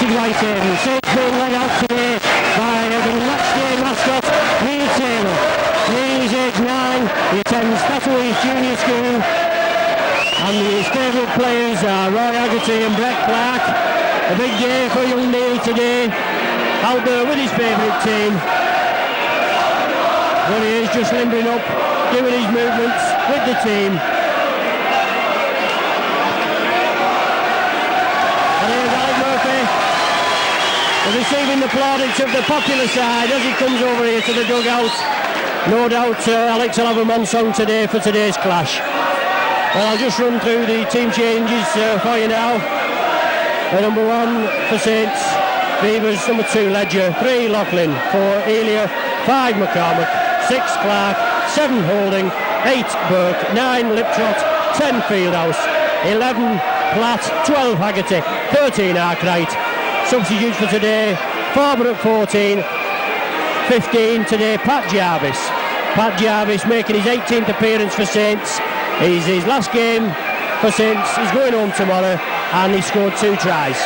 defeated Whitehaven. Saints being led out today by the matchday mascot, Neil Taylor. Neil is age 9, he attends Thataway Junior School, and his favourite players are Roy Haggerty and Brett Clark. A big day for young Neil today, out there with his favourite team. But he is just limbering up, doing his movements with the team. And here's Alec Murphy, receiving the plaudits of the popular side as he comes over here to the dugout. No doubt Alex will have a man song today for today's clash. Well, I'll just run through the team changes for you now. Number 1 for Saints, Beavers. Number 2, Ledger. 3, Loughlin. 4, Elia. 5, McCormick. 6, Clark. 7, Holding. 8, Burke. 9, Liptrot. 10, Fieldhouse. 11, Platt. 12, Haggerty. 13, Arkwright. Substitutes for today, Farber at 14. 15 today, Pat Jarvis. Pat Jarvis making his 18th appearance for Saints. It's his last game for Saints. He's going home tomorrow, and he scored 2 tries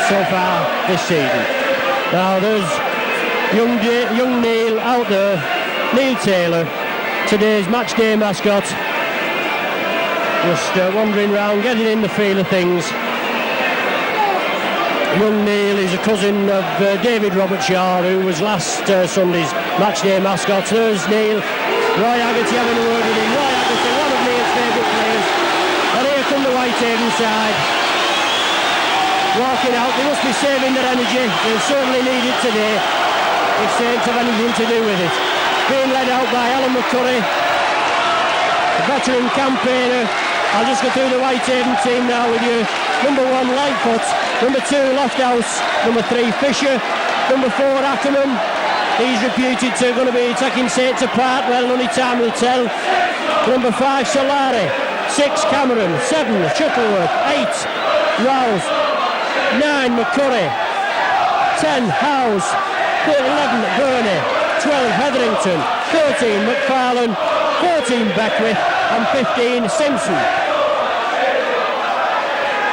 so far this season. Now there's young Neil out there, Neil Taylor, today's match day mascot. Just wandering around, getting in the feel of things. Young Neil is a cousin of David Robert Shaw, who was last Sunday's matchday mascot. There's Neil. Roy Haggerty having a word with him. Roy Haggerty, one of Neil's favourite players. And here come the Whitehaven side. Walking out, they must be saving their energy. They'll certainly need it today, if Saints have anything to do with it. Being led out by Alan McCurry, a veteran campaigner. I'll just go through the Whitehaven team now with you. Number 1, Lightfoot. Number 2, Lofthouse. Number 3, Fisher. Number 4, Ackerman. He's reputed to going to be taking Saints apart. Well, only time will tell. Number 5, Solari. 6, Cameron. 7, Shuttleworth. 8, Rouse. 9, McCurry. 10, Howes. 11, Burney. 12, Hetherington. 13, McFarlane. 14, Beckwith. And 15, Simpson.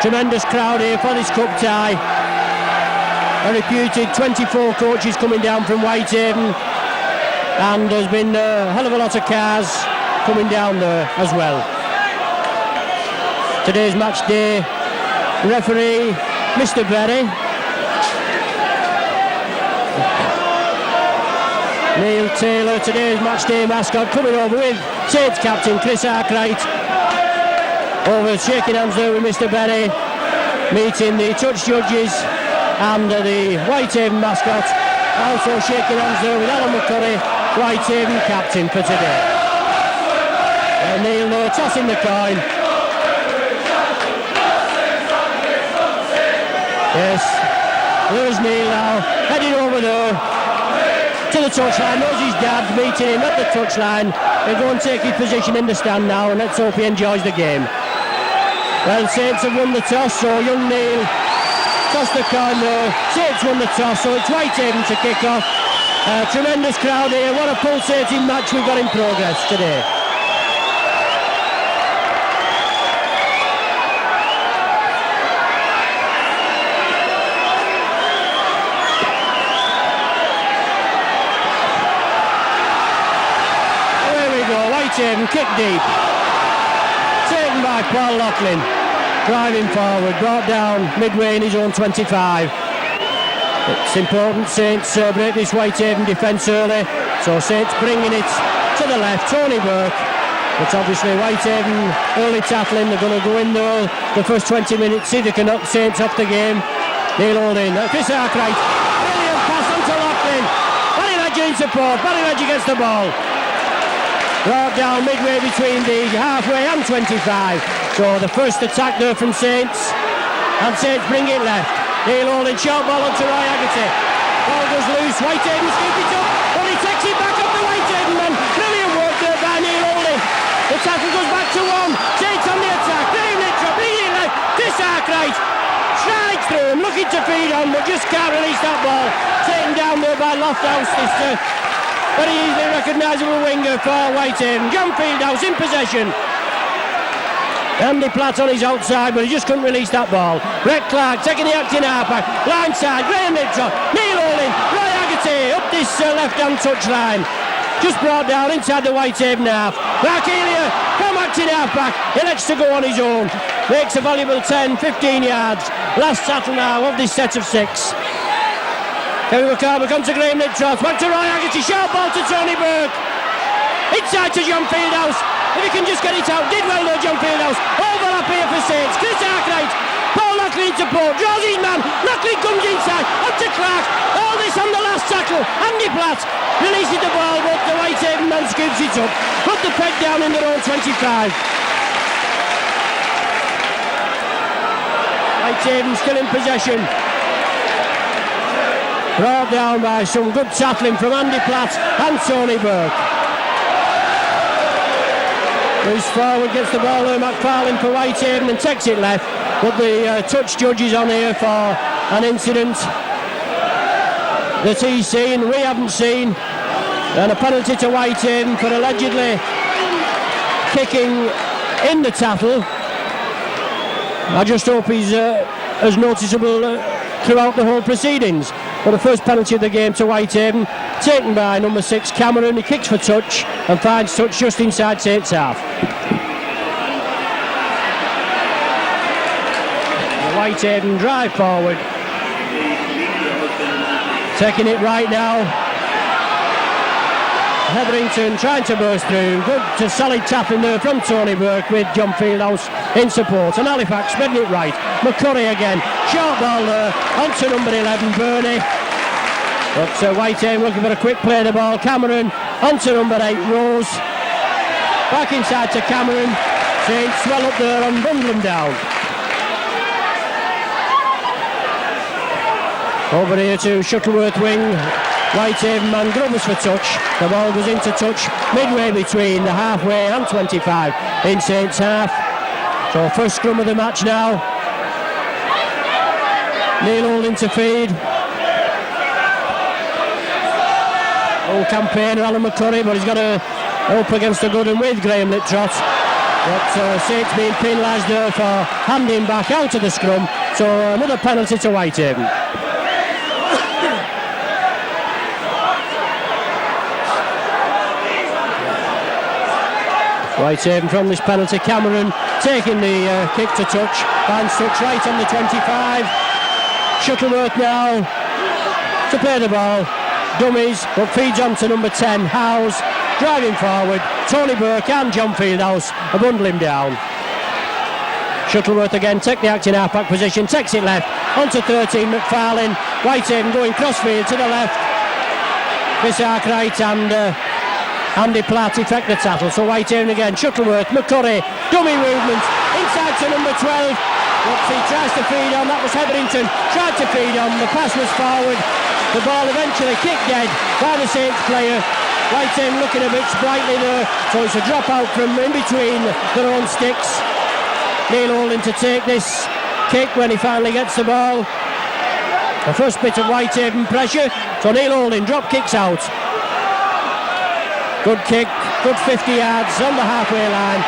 Tremendous crowd here for this cup tie. A reputed 24 coaches coming down from Whitehaven, and there's been a hell of a lot of cars coming down there as well. Today's match day referee, Mr. Berry. Neil Taylor, today's match day mascot, coming over with Saints captain Chris Arkwright. Over shaking hands there with Mr. Berry, meeting the touch judges and the Whitehaven mascot. Also shaking hands there with Alan McCurry, Whitehaven captain for today. Neil now tossing the coin. Yes, there's Neil now, heading over there to the touchline. There's his dad meeting him at the touchline. He'll go and take his position in the stand now, and let's hope he enjoys the game. Well, Saints have won the toss, so young Neil tossed the coin there. Saints won the toss, so it's Whitehaven to kick off. Tremendous crowd here. What a pulsating match we've got in progress today. There we go, Whitehaven kick deep. Taken by Paul Loughlin, driving forward, brought down midway in his own 25. It's important Saints break this Whitehaven defence early, so Saints bringing it to the left, Tony Burke. But obviously Whitehaven early tackling, they're going to go in there the first 20 minutes, see if they can knock Saints off the game. They'll hold in. Chris Arkwright, brilliant pass onto Loughlin. Barry Ledger in support, Barry Ledger gets the ball. Brought down midway between the halfway and 25. So the first attack there from Saints. And Saints bring it left. Neil Holding, short ball onto Roy Haggerty. Ball goes loose. Whitehaven scoop it up. But he takes it back up the Whitehaven man. Brilliant work there by Neil Holding. The tackle goes back to 1. Saints on the attack. Brilliant intro. Brilliant left. Chris Arkwright strides through him, looking to feed on, but just can't release that ball. Taken down there by Lofthouse. Very easily recognisable winger for Whitehaven. John Fieldhouse in possession. Andy Platt on his outside, but he just couldn't release that ball. Brett Clark taking the acting halfback. Line side, Graham Littrot, Neil Olin, Roy Haggerty up this left-hand touchline. Just brought down inside the Whitehaven half. Mark Elia from acting halfback. He elects to go on his own. Makes a valuable 10, 15 yards. Last tackle now of this set of 6. Kevin McCormick onto Graham Littrot. Back to Roy Haggerty. Short ball to Tony Burke. Inside to John Fieldhouse. If he can just get it out. Did well though, John Fieldhouse. Overlap here for Saints. Chris Arkwright. Paul Lockley into port. Draws his man. Lockley comes inside. Up to Clark. All this on the last tackle. Andy Platt releases the ball, but the Whitehaven man scoops it up. Put the peg down in their own 25. Whitehaven still in possession. Brought down by some good tackling from Andy Platt and Tony Burke. Moves forward, gets the ball to McFarlane for Whitehaven and takes it left. But the touch judge is on here for an incident that he's seen, we haven't seen. And a penalty to Whitehaven for allegedly kicking in the tackle. I just hope he's as noticeable throughout the whole proceedings. But the first penalty of the game to Whitehaven, taken by number 6 Cameron. He kicks for touch and finds touch just inside Saints half. The Whitehaven drive forward, taking it right now. Hetherington trying to burst through. Good solid tap in there from Tony Burke with John Fieldhouse in support. And Halifax spreading it right. McCurry again. Short ball there onto number 11 Burney. But Whitehaven looking for a quick play of the ball. Cameron onto number 8 Rose. Back inside to Cameron. Saints well up there and bundle them down. Over here to Shuttleworth wing. Whitehaven man Grovers for touch. The ball goes into touch midway between the halfway and 25 in Saints half. So first scrum of the match now. Neil Holding to feed. Old campaigner Alan McCurry, but he's got a up against the good and with Graham Littrot. But Saints being penalised there for handing back out of the scrum. So another penalty to Whitehaven. Whitehaven from this penalty. Cameron taking the kick to touch. Finds touch right on the 25. Shuttleworth now to play the ball. Dummies, but feeds on to number 10 Howes. Driving forward. Tony Burke and John Fieldhouse bundle him down. Shuttleworth again, take the acting half-back position. Takes it left. Onto 13 McFarlane. Whitehaven going crossfield to the left. Chris Arkwright and Andy Platt effect the tackle. So Whitehaven again. Shuttleworth, McCurry, dummy movement inside to number 12. What he tries to feed on, that was Hetherington. Tried to feed on, the pass was forward. The ball eventually kicked dead by the Saints player. Whitehaven looking a bit sprightly there. So it's a drop out from in between their own sticks. Neil Holding to take this kick when he finally gets the ball. The first bit of Whitehaven pressure. So Neil Holding drop kicks out. Good kick, good 50 yards on the halfway line.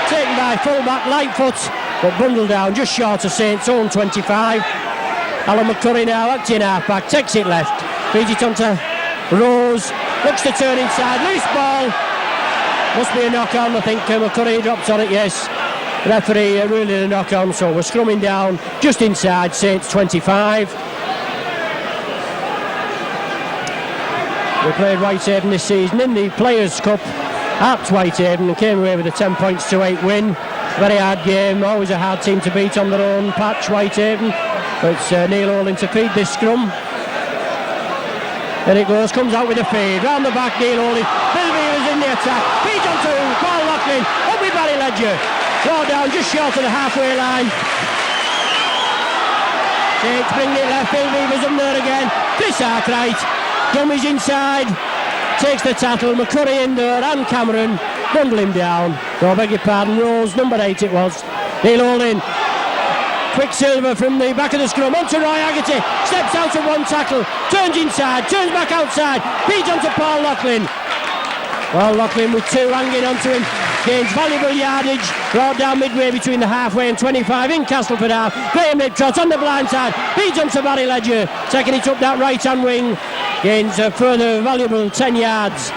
Taken by fullback Lightfoot, but bundled down just short of Saints' own 25. Alan McCurry now acting halfback, takes it left, feeds it onto Rose, looks to turn inside, loose ball. Must be a knock-on, I think. McCurry drops on it, yes. Referee really a knock-on, so we're scrumming down just inside Saints' 25. We played Whitehaven this season in the Players' Cup at Whitehaven and came away with a 10 points to 8 win. Very hard game, always a hard team to beat on their own patch, Whitehaven. But it's Neil Holding to feed this scrum. There it goes, comes out with a feed, round the back Neil Holding. Bill Beaver's in the attack, feeds on to Paul Locklin, up with Barry Ledger. Brought down just short of the halfway line. Saints bring it left, Bill Beaver's up there again. Chris Arkwright. Dummies inside, takes the tackle, McCurry in there and Cameron bundle him down. So I beg your pardon, Rose, number 8 it was. Neil Holding, Quicksilver from the back of the scrum, onto Roy Haggerty, steps out of one tackle, turns inside, turns back outside, feeds onto Paul Locklin. Well, Locklin with 2 hanging onto him, gains valuable yardage, brought down midway between the halfway and 25 in Castleford half. Graham Liptrot on the blind side, beats on to Barry Ledger, taking it up that right hand wing, gains a further valuable 10 yards.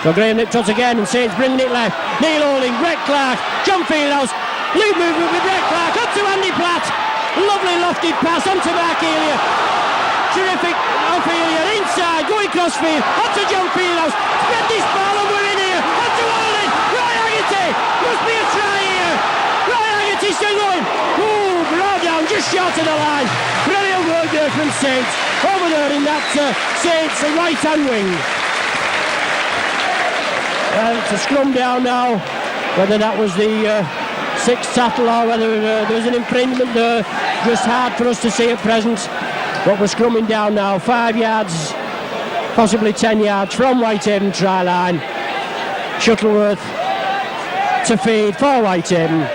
So Graham Liptrot again, and Saints bringing it left. Neil Holding, Brett Clark, John Fieldhouse, loop movement with Brett Clark, up to Andy Platt. Lovely lofted pass onto Mark Elia. Terrific off Elia, inside, going crossfield, onto John Fieldhouse. Spread this ball and we're in here. Onto Holding, Roy Haggerty, must be a try here. Roy Haggerty still going. Ooh, brought down just short of the line. Brilliant work there from Saints. Over there in that Saints right hand wing. Well, it's a scrum down now. Whether that was the sixth tackle or whether there was an infringement there, just hard for us to see at present. But we're scrumming down now. 5 yards, possibly 10 yards from Whitehaven try line. Shuttleworth to feed for Whitehaven.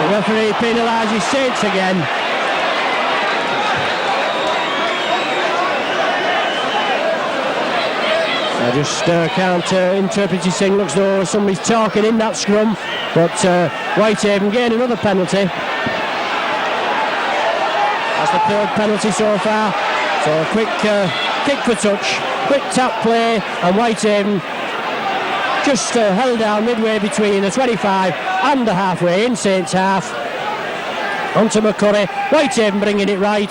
The referee penalises Saints again. I just can't interpret his thing. Looks though somebody's talking in that scrum, but Whitehaven gain another penalty. That's the third penalty so far. So a quick kick for touch, quick tap play, and Whitehaven just held down midway between the 25 and the halfway in Saints half. Onto McCurry, Whitehaven bringing it right.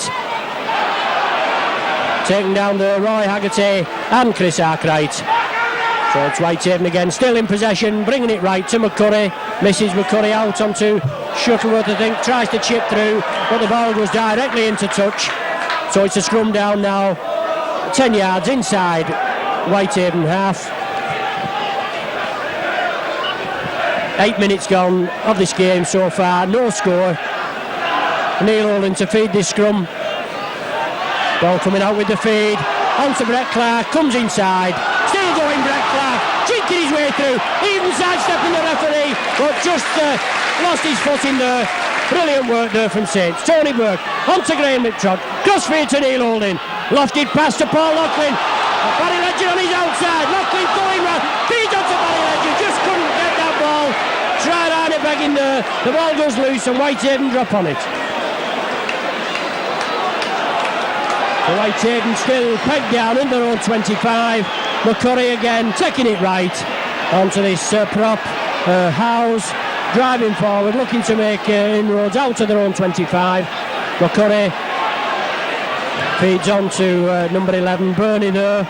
Taking down the Roy Haggerty and Chris Arkwright. So it's Whitehaven again, still in possession, bringing it right to McCurry. Misses McCurry out onto Shuttleworth, I think, tries to chip through, but the ball goes directly into touch. So it's a scrum down now, 10 yards inside Whitehaven half. 8 minutes gone of this game so far, no score. Neil Holding to feed this scrum. Ball coming out with the feed, onto Brett Clark, comes inside, still going Brett Clark, chinking his way through, even sidestepping the referee, but just lost his foot in there. Brilliant work there from Saints. Tony Burke, onto Graham Liptrot, crossfield to Neil Holding, lofted pass to Paul Loughlin, Barry Ledger on his outside, Loughlin going round, feeds onto Barry Ledger, just couldn't get that ball, tried hard it back in there, the ball goes loose and Whitehaven drop on it. Whitehaven still pegged down in their own 25. McCurry again taking it right onto this prop. Howes driving forward, looking to make inroads out of their own 25. McCurry feeds on to number 11, Burney there.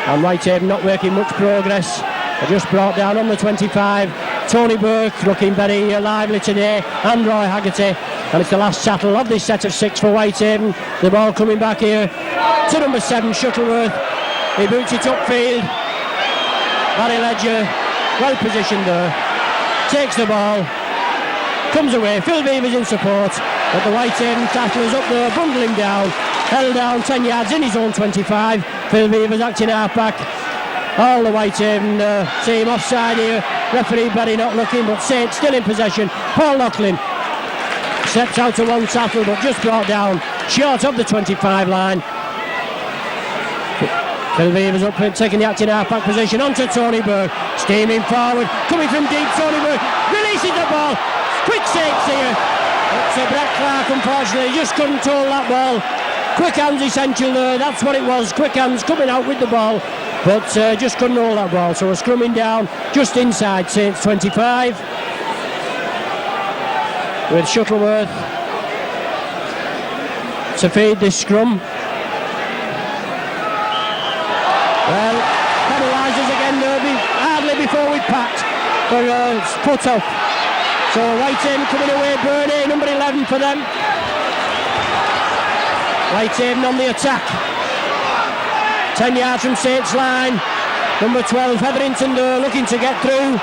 And Whitehaven not making much progress. They're just brought down on the 25. Tony Burke looking very lively today, and Roy Haggerty. And it's the last tackle of this set of 6 for Whitehaven. The ball coming back here to number 7, Shuttleworth. He boots it upfield. Barry Ledger, well positioned there. Takes the ball, comes away. Phil Beaver's in support, but the Whitehaven tackler's up there, bundle him down. Held down 10 yards in his own 25. Phil Beaver's acting half-back. All the Whitehaven team offside here. Referee Barry not looking, but Saints still in possession. Paul Loughlin steps out to one tackle, but just brought down short of the 25 line. Phil Beavers up, taking the acting half-back position onto Tony Burke, steaming forward, coming from deep. Tony Burke releases the ball. Quick saves here. It's Brett Clark, unfortunately, just couldn't hold that ball. Quick hands essential there. That's what it was. Quick hands coming out with the ball, but just couldn't hold that ball. So we're scrumming down just inside Saints 25. With Shuttleworth to feed this scrum. Well, penalises again Derby, hardly before we packed for put up. So Whitehaven coming away, Burney, number 11 for them. Whitehaven on the attack. 10 yards from Saints line. Number 12, Hetherington there, looking to get through.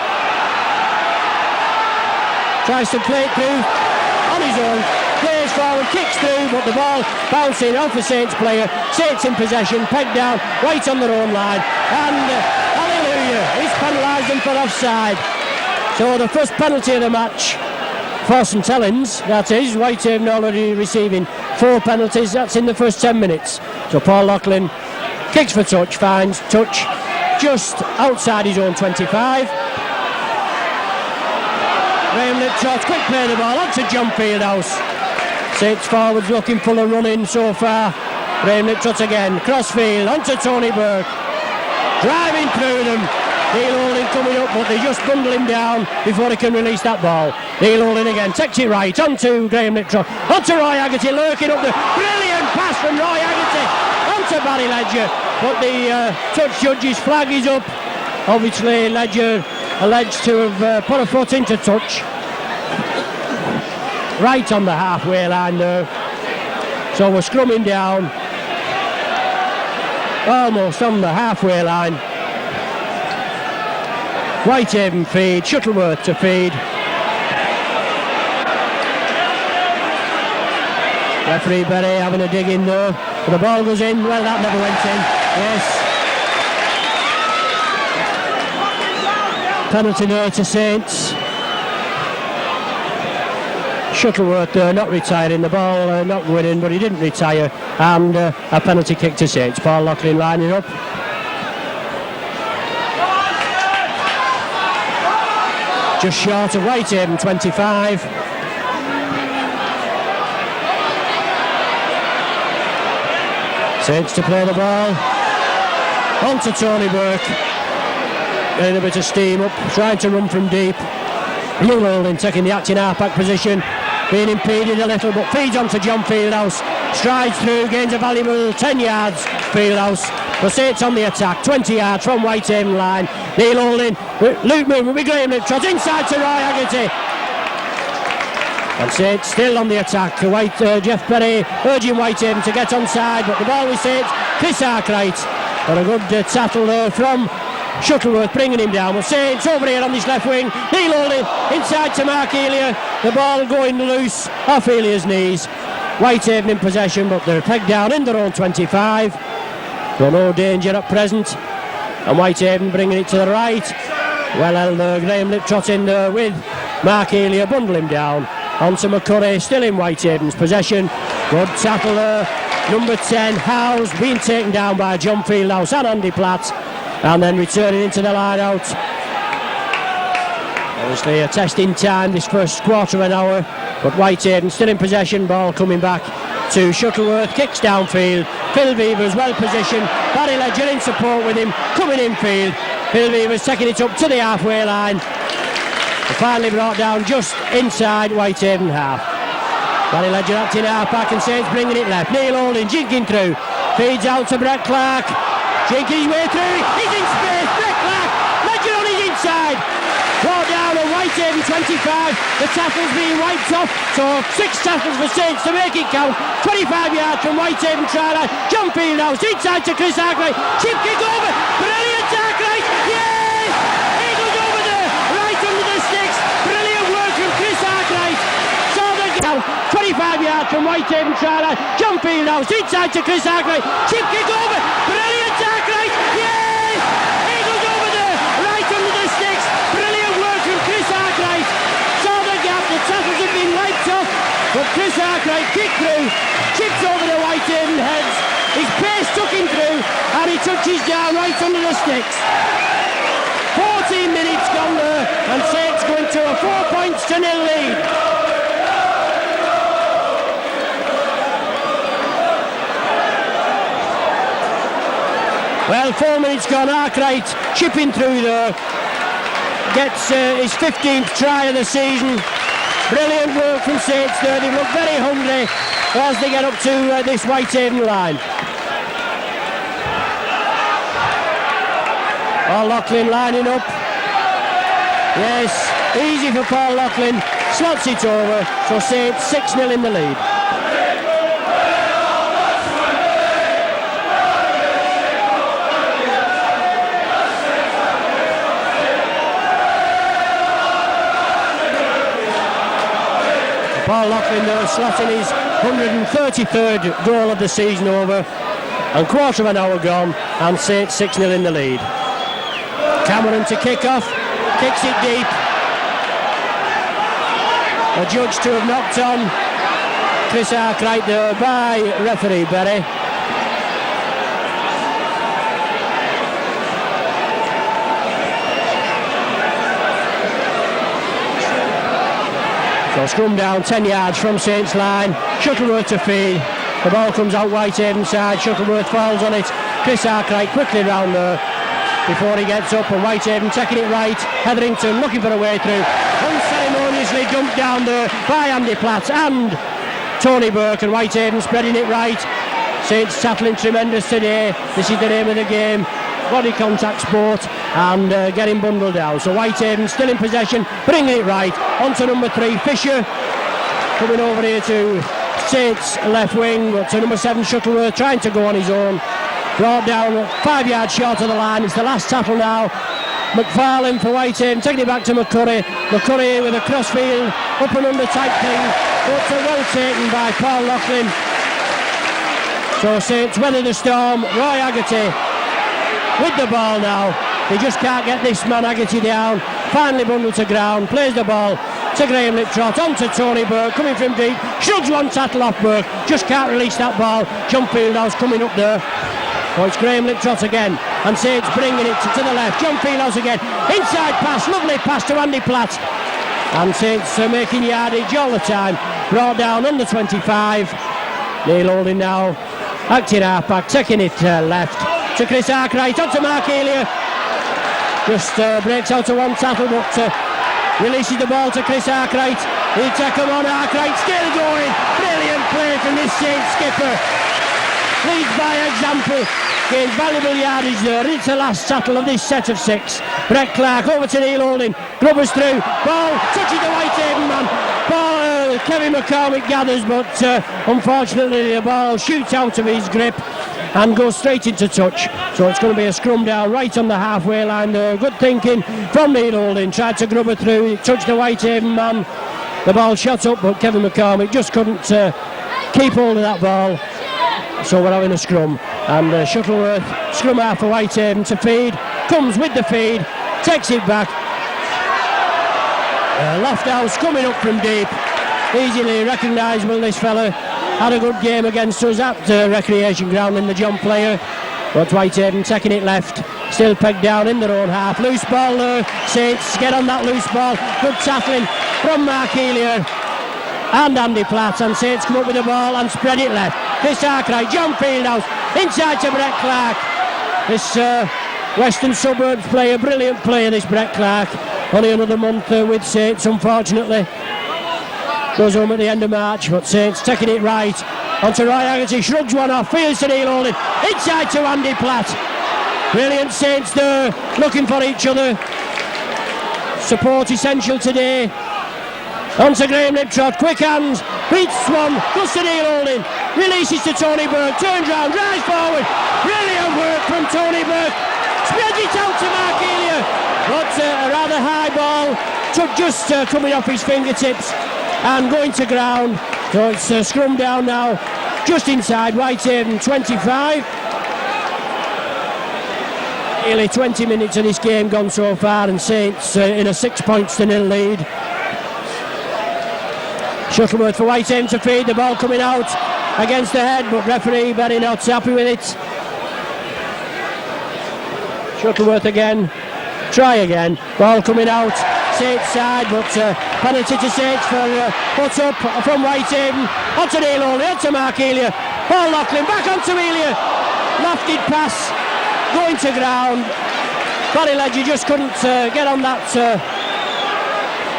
Tries to play it through on his own, plays forward, kicks through, but the ball bouncing off a Saints player. Saints in possession, pegged down, right on their own line, and hallelujah, he's penalised them for offside. So the first penalty of the match for St Helens, that is. Whitehaven already receiving 4 penalties, that's in the first 10 minutes. So Paul Loughlin kicks for touch, finds touch, just outside his own 25. Graham Liptrot, quick play the ball onto John Fieldhouse. Saints forwards looking full of running so far. Graham Liptrot again, crossfield onto Tony Burke. Driving through them. Neil Holding coming up, but they just bundle him down before he can release that ball. Neil Holding again, takes it right, onto Graham Liptrot, onto Roy Haggerty, lurking up the brilliant pass from Roy Haggerty, onto Barry Ledger, but the touch judge's flag is up. Obviously Ledger alleged to have put a foot into touch. Right on the halfway line there. So we're scrumming down. Almost on the halfway line. Whitehaven feed, Shuttleworth to feed. Referee Berry having a dig in there. But the ball goes in. Well, that never went in. Yes. Penalty there to Saints. Shuttleworth not retiring. The ball not going in, but he didn't retire. And a penalty kick to Saints. Paul Loughlin lining up. Just short of Whitehaven 25. Saints to play the ball. On to Tony Burke. Getting a bit of steam up, trying to run from deep. Neil Holding taking the acting half-back position. Being impeded a little, but feeds on to John Fieldhouse. Strides through, gains a valuable 10 yards. Fieldhouse. But Saints on the attack, 20 yards from Whitehaven line. Neil Holding, Luke movement with Graham Liptrot inside to Roy Haggerty. And Saints still on the attack. Jeff Berry urging Whitehaven to get onside, but the ball with Saints. Chris Arkwright. Got a good tackle there from Shuttleworth, bringing him down. But Saints over here on this left wing. Neil Holding inside to Mark Elia. The ball going loose off Elia's knees. Whitehaven in possession, but they're pegged down in their own 25. So no danger at present. And Whitehaven bringing it to the right. Well held there, Graham Liptrot in there with Mark Elia, bundle him down. Onto McCurry, still in Whitehaven's possession. Good tackle there. Number 10, Howes, being taken down by John Fieldhouse and Andy Platt. And then returning into the line out. Obviously a testing time this first quarter of an hour. But Whitehaven still in possession, ball coming back to Shuttleworth, kicks downfield. Phil Beavers well positioned. Barry Ledger in support with him, coming infield. Phil Beavers taking it up to the halfway line. Finally brought down just inside Whitehaven half. Barry Ledger acting half-back and Saints bringing it left. Neil Holding jinking through. Feeds out to Brett Clark. Jinking his way through. He's in space. Brett Clark. Ledger on his inside. Brought down on Whitehaven 25. The tackle's being wiped off. So 6 tackles for Saints to make it count. 25 yards from Whitehaven try line. John Fieldhouse inside to Chris Arkwright. Chip kick over. Brilliant Arkwright. Yes! He goes over there. Right under the sticks. Brilliant work from Chris Arkwright. So the count. 25 yards from Whitehaven try line. John Fieldhouse inside to Chris Arkwright. Chip kick over. Brilliant Arkwright. Yes! He goes over there. Right under the sticks. Brilliant work from Chris Arkwright. Saw the gap. The tackles have been wiped off. But Chris Arkwright kicked through. Chips over the Whitehaven heads. His pace took him through. And he touches down right under the sticks. 14 minutes gone there. And Saints going to a 4-0 lead. Well, 4 minutes gone. Arkwright chipping through there. Gets his 15th try of the season. Brilliant work from Saints there. They look very hungry as they get up to this Whitehaven line. Paul Loughlin lining up. Yes, easy for Paul Loughlin. Slots it over. So Saints 6-0 in the lead. Paul Loughlin there slotting his 133rd goal of the season over, and quarter of an hour gone, and Saints 6-0 in the lead. Cameron to kick off, kicks it deep. A judge to have knocked on Chris Arkwright there by referee Berry. So scrum down 10 yards from Saints line. Shuttleworth to feed. The ball comes out Whitehaven side. Shuttleworth falls on it. Chris Arkwright quickly round there before he gets up, and Whitehaven taking it right. Hetherington looking for a way through. Unceremoniously dumped down there by Andy Platt and Tony Burke, and Whitehaven spreading it right. Saints tackling tremendous today. This is the name of the game. Body contact sport, and getting bundled down. So Whitehaven still in possession, bringing it right. On to number 3, Fisher. Coming over here to Saints left wing, but to number 7, Shuttleworth, trying to go on his own. Brought down 5 yards short of the line. It's the last tackle now. McFarlane for Whitehaven, taking it back to McCurry. McCurry with a crossfield, up and under type thing, but well taken by Paul Loughlin. So Saints weather the storm. Roy Haggerty with the ball now. He just can't get this man Haggerty down. Finally bundled to ground, plays the ball to Graham Liptrot, on to Tony Burke, coming from deep, shrugs one tackle off Burke, just can't release that ball. John Fieldhouse coming up there. Oh, it's Graham Liptrot again, and Saints bringing it to the left. John Fieldhouse again, inside pass, lovely pass to Andy Platt, and Saints making yardage all the time. Brought down under 25. Neil Holding now, acting half-back, taking it left to Chris Arkwright, on to Mark Elia. Just breaks out to one tackle, but releases the ball to Chris Arkwright. He'll take him on. Arkwright still going. Brilliant play from this Saints skipper. Leads by example. Gains valuable yardage there. It's the last tackle of this set of 6. Brett Clark over to Neil Holding. Grubbers through. Ball touching the Whitehaven man. Ball Kevin McCormick gathers, but unfortunately the ball shoots out of his grip and goes straight into touch. So it's going to be a scrum down right on the halfway line there. Good thinking from Neil Holding. Tried to grubber through, touched the Whitehaven man. The ball shot up, but Kevin McCormick just couldn't keep hold of that ball. So we're having a scrum. And Shuttleworth, scrum half for Whitehaven to feed. Comes with the feed, takes it back. Lofthouse coming up from deep. Easily recognisable, this fella. Had a good game against us at Recreation Ground in the John Player. But Whitehaven taking it left. Still pegged down in their own half. Loose ball there. Saints get on that loose ball. Good tackling from Mark Elia and Andy Platt. And Saints come up with the ball and spread it left. Chris Arkwright, John Fieldhouse, inside to Brett Clark. This Western Suburbs player, brilliant player, this Brett Clark. Only another month with Saints, unfortunately. Goes home at the end of March, but Saints taking it right. Onto Roy Haggerty, shrugs one off, fields to Neil Holding, inside to Andy Platt. Brilliant Saints there, looking for each other. Support essential today. Onto Graham Liptrot, quick hands, beats one, goes to Neil Holding, releases to Tony Burke, turns round, drives forward. Brilliant work from Tony Burke. Spreads it out to Mark Elia, but a rather high ball, just coming off his fingertips and going to ground. So it's scrum down now, just inside Whitehaven 25. Nearly 20 minutes of this game gone so far, and Saints in a 6-0 lead. Shuttleworth for Whitehaven to feed, the ball coming out against the head, but referee very not happy with it. Shuttleworth again, try again, ball coming out, Saints side, but penalty to Saints for put up from Whitehaven, onto Neil Holding, onto Mark Elia, Paul Loughlin, back onto Elia, lofted pass, going to ground. Barry Ledger just couldn't get on that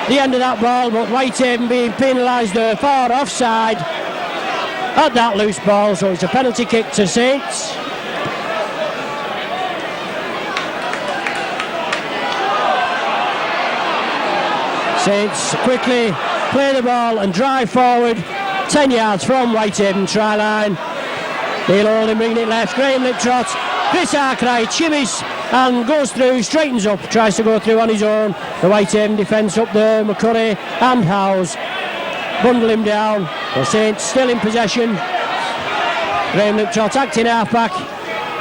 the end of that ball, but Whitehaven being penalised there for offside at that loose ball, so it's a penalty kick to Saints. Saints quickly play the ball and drive forward 10 yards from Whitehaven try line. Neil Holding bringing it left, Graham Liptrot, Chris Arkwright shimmies and goes through, straightens up, tries to go through on his own. The Whitehaven defence up there, McCurry and Howes bundle him down. The Saints still in possession. Graham Liptrot acting half back,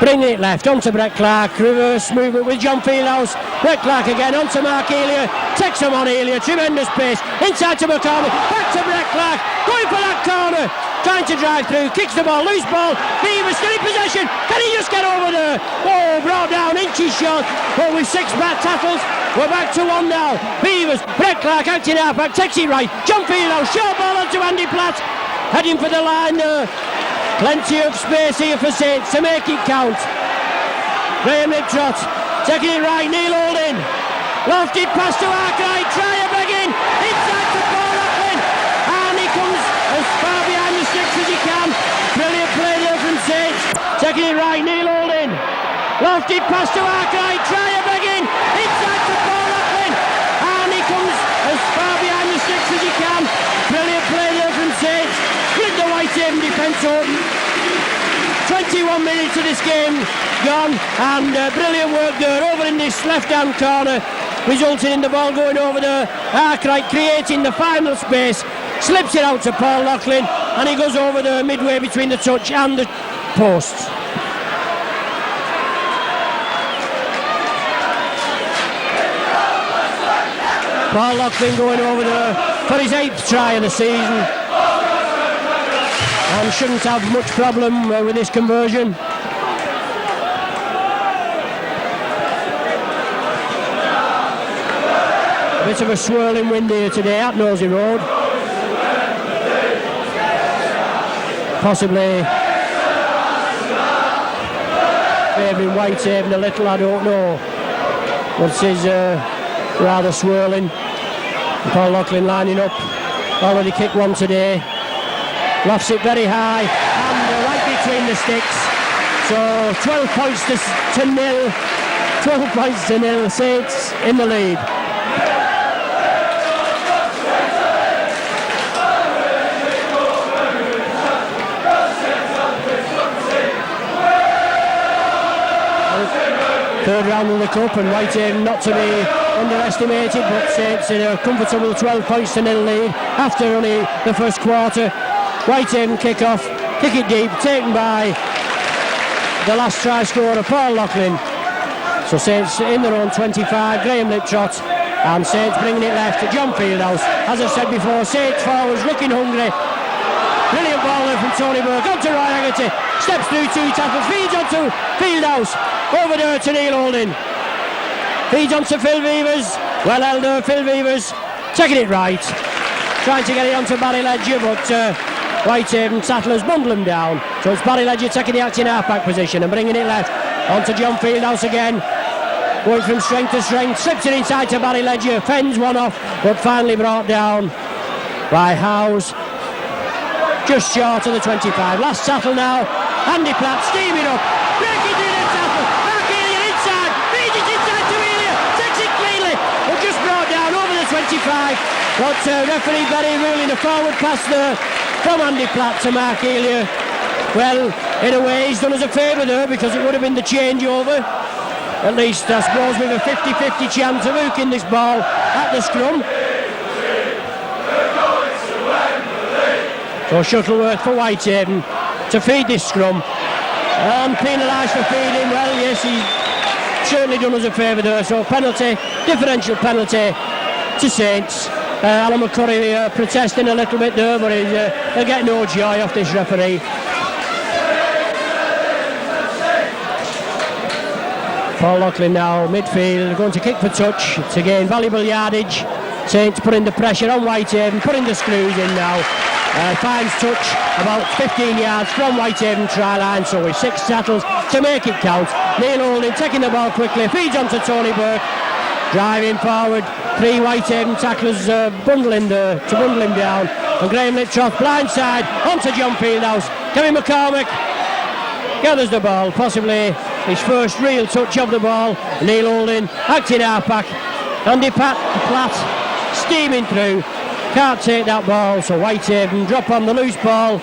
bringing it left onto Brett Clark, reverse movement with John Fieldhouse. Brett Clark again onto Mark Elia, takes him on Elia, tremendous pace, inside to McCormick, back to Brett Clark, going for that corner, trying to drive through, kicks the ball, loose ball, Beavers still in possession, can he just get over there? Oh, brought down inches short, but with 6 back tackles, we're back to 1 now. Beavers, Brett Clark acting half-back, takes it right, John Fieldhouse, short ball onto Andy Platt, heading for the line there. Plenty of space here for Saints to make it count. Graham Liptrot taking it right, Neil Holding. Lofted pass to Arkwright, try a begging, inside to Paul Lachlan. And he comes as far behind the sticks as he can. Brilliant play there from Saints. Taking it right, Neil Holding. Lofted pass to Arkwright, try a begging, inside to Paul Lachlan. And he comes as far behind the sticks as he can. Brilliant play there from Saints. Split the Whitehaven defence open. 21 minutes of this game gone, and brilliant work there over in this left-hand corner, resulting in the ball going over there. Arkwright creating the final space, slips it out to Paul Lachlan, and he goes over there midway between the touch and the posts. Paul Lachlan going over there for his 8th try of the season, and shouldn't have much problem with this conversion. A bit of a swirling wind here today at Nosey Road. Possibly favouring Whitehaven a little, I don't know. But it is rather swirling. Paul Lachlan lining up. Already kicked one today. Lofts it very high and right between the sticks. So 12 points to nil. 12 points to nil. Saints in the lead. Third round of the cup, and Whitehaven not to be underestimated, but Saints in a comfortable 12 points to nil lead after only the first quarter. Whitehaven kick off, kick it deep, taken by the last try scorer, Paul Lachlan. So Saints in their own 25, Graham Liptrot, and Saints bringing it left to John Fieldhouse. As I said before, Saints forwards looking hungry. Brilliant ball there from Tony Burke, on to Ryan Haggerty, steps through 2 tackles, feeds onto Fieldhouse, over there to Neil Holding. Feeds onto Phil Beavers, well held there, Phil Beavers, taking it right. Trying to get it onto Barry Ledger, but Whitehaven tacklers bundle him down. So it's Barry Ledger taking the acting half-back position and bringing it left onto John Fieldhouse again. Going from strength to strength, slips it inside to Barry Ledger, fends one off, but finally brought down by Howes. Just short of the 25. Last tackle now, Andy Platt steaming up, breaking through the tackle, Mark Elia inside, feeds it inside to Elia, takes it cleanly, but just brought down over the 25. But referee Berry ruling a forward pass there from Andy Platt to Mark Elia. Well, in a way he's done us a favour there, because it would have been the changeover. At least I suppose with a 50-50 chance of hooking this ball at the scrum. So Shuttleworth for Whitehaven to feed this scrum, and penalised for feeding. Well, yes, he's certainly done us a favour there. So penalty, differential penalty to Saints. Alan McCurry protesting a little bit there, but he'll get no joy off this referee. Paul Lachlan now midfield, going to kick for touch to gain valuable yardage. Saints putting the pressure on Whitehaven, putting the screws in now. Finds touch about 15 yards from Whitehaven try line, so with 6 tackles to make it count. Neil Holding taking the ball quickly, feeds on to Tony Burke, driving forward. 3 Whitehaven tacklers bundling to bundle him down. And Graham Liptrot blindside onto John Fieldhouse. Kevin McCormick gathers the ball, possibly his first real touch of the ball. Neil Holding acting half-back. Andy Platt steaming through. Can't take that ball, so Whitehaven drop on the loose ball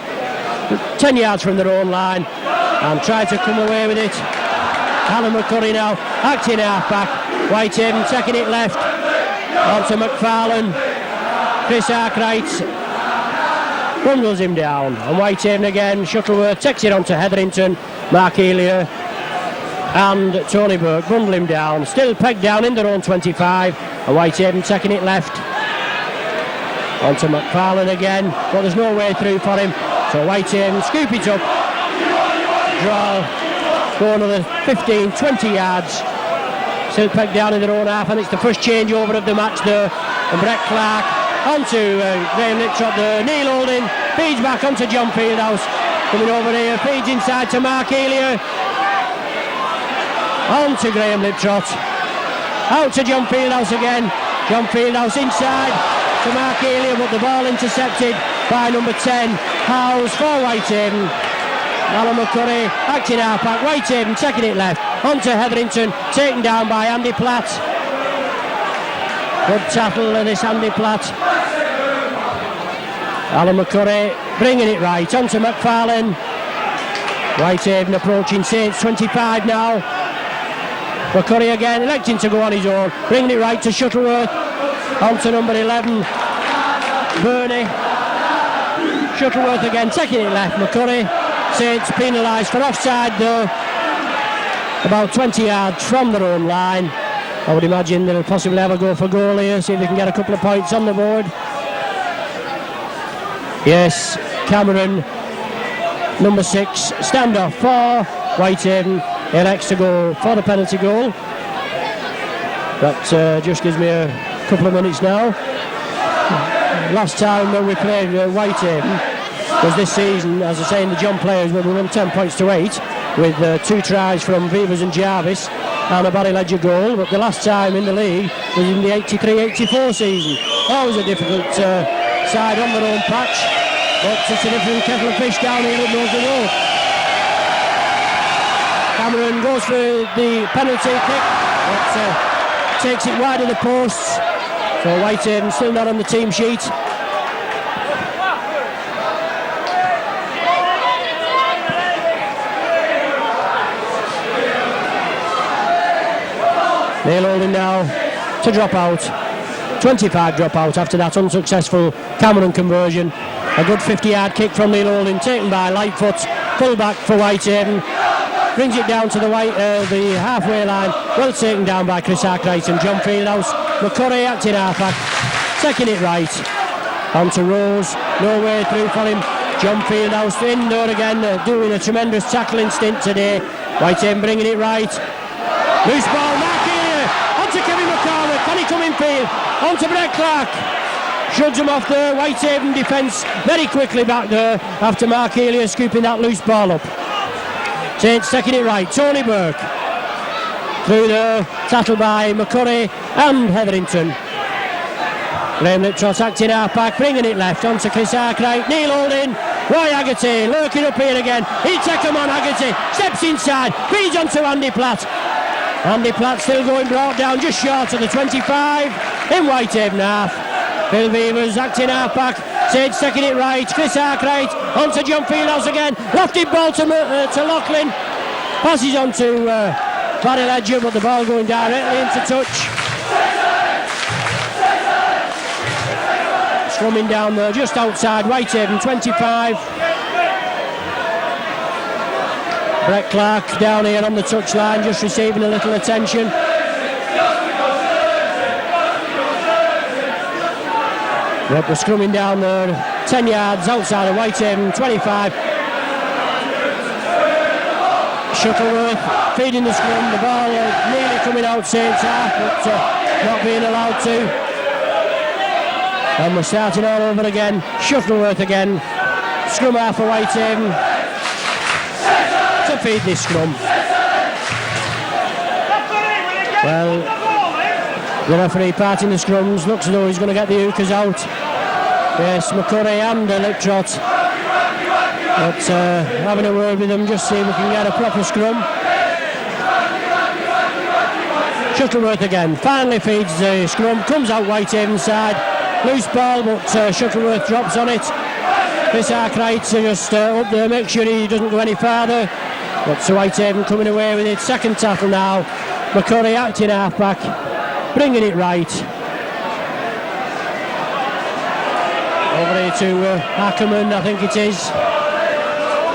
10 yards from their own line and try to come away with it. Alan McCurry now acting half-back. Whitehaven taking it left onto McFarlane. Chris Arkwright bundles him down, and Whitehaven again. Shuttleworth takes it on to Hetherington. Mark Elia and Tony Burke bundle him down, still pegged down in their own 25, and Whitehaven taking it left. On to McFarlane again, but there's no way through for him, so Whitehaven scoop it up, draw, go another 15-20 yards, still pegged down in their own half, and it's the first changeover of the match there, and Brett Clark onto Graham Liptrot there, Neil Holding feeds back onto John Fieldhouse, coming over here, feeds inside to Mark Elia, on to Graham Liptrot, out to John Fieldhouse again, John Fieldhouse inside to Mark Elia, but the ball intercepted by number 10, Howes for Whitehaven. Alan McCurry acting half-back, Whitehaven taking it left, on to Hetherington, taken down by Andy Platt. Good tackle this Andy Platt. Alan McCurry bringing it right, on to McFarlane. Whitehaven approaching Saints 25 now. McCurry again, electing to go on his own, bringing it right to Shuttleworth, on to number 11, Burney. Shuttleworth again, taking it left, McCurry. Saints penalised for offside though, about 20 yards from their own line. I would imagine they'll possibly have a go for goal here, see if they can get a couple of points on the board. Yes, Cameron, number 6, standoff for Whitehaven, elects to go for the penalty goal. That just gives me a couple of minutes now. Last time when we played Whitehaven was this season, as I say, in the John Players, where we won 10 points to 8 with 2 tries from Vivers and Jarvis and a Barry Ledger goal, but the last time in the league was in the 83-84 season. Always a difficult side on their own patch, but it's a different kettle of fish down here at Northern Road. Cameron goes for the penalty kick, but takes it wide of the posts, so Whitehaven still not on the team sheet. Neil Holding now to drop out, 25 drop out after that unsuccessful Cameron conversion. A good 50-yard kick from Neil Holding, taken by Lightfoot, full back for Whitehaven, brings it down to the halfway line, well taken down by Chris Arkwright and John Fieldhouse. McCurry acting half-back, taking it right, on to Rose, no way through for him. John Fieldhouse in there again, doing a tremendous tackling stint today. Whitehaven bringing it right, loose ball, Mark Elia, on to Kevin McCarver, can he come in field, on to Brett Clark, shrugs him off there. Whitehaven defence very quickly back there after Mark Elia scooping that loose ball up. Saints taking it right, Tony Burke through there, tackled by McCurry and Hetherington. Graham Liptrot acting half-back, bringing it left, on to Chris Arkwright, Neil Holding, Roy Haggerty lurking up here again, he'll take him on. Haggerty steps inside, feeds on to Andy Platt. Andy Platt still going, brought down just short of the 25 in Whitehaven half. Phil Beavers acting half-back, Saints taking it right, Chris Arkwright on to John Fieldhouse again, lofted ball to Loughlin, passes on to Barry Ledger, but the ball going directly into touch. Scrumming down there just outside Whitehaven 25. Brett Clark down here on the touchline, just receiving a little attention. But we're scrumming down there 10 yards outside of Whitehaven 25. Shuttleworth feeding the scrum, the ball nearly coming out Saints half, but not being allowed to. And we're starting all over again. Shuttleworth again, scrum half for Whitehaven to feed this scrum. Well, the referee parting the scrums, looks as though he's going to get the hookers out. Yes, McCurry and Liptrot, but having a word with them, just see if we can get a proper scrum. Shuttleworth again, finally feeds the scrum, comes out Whitehaven side, loose ball, but Shuttleworth drops on it. Chris Arkwright just up there, make sure he doesn't go any farther, but Whitehaven coming away with it. Second tackle now, McCurry acting half-back, bringing it right. Over here to Ackerman, I think it is.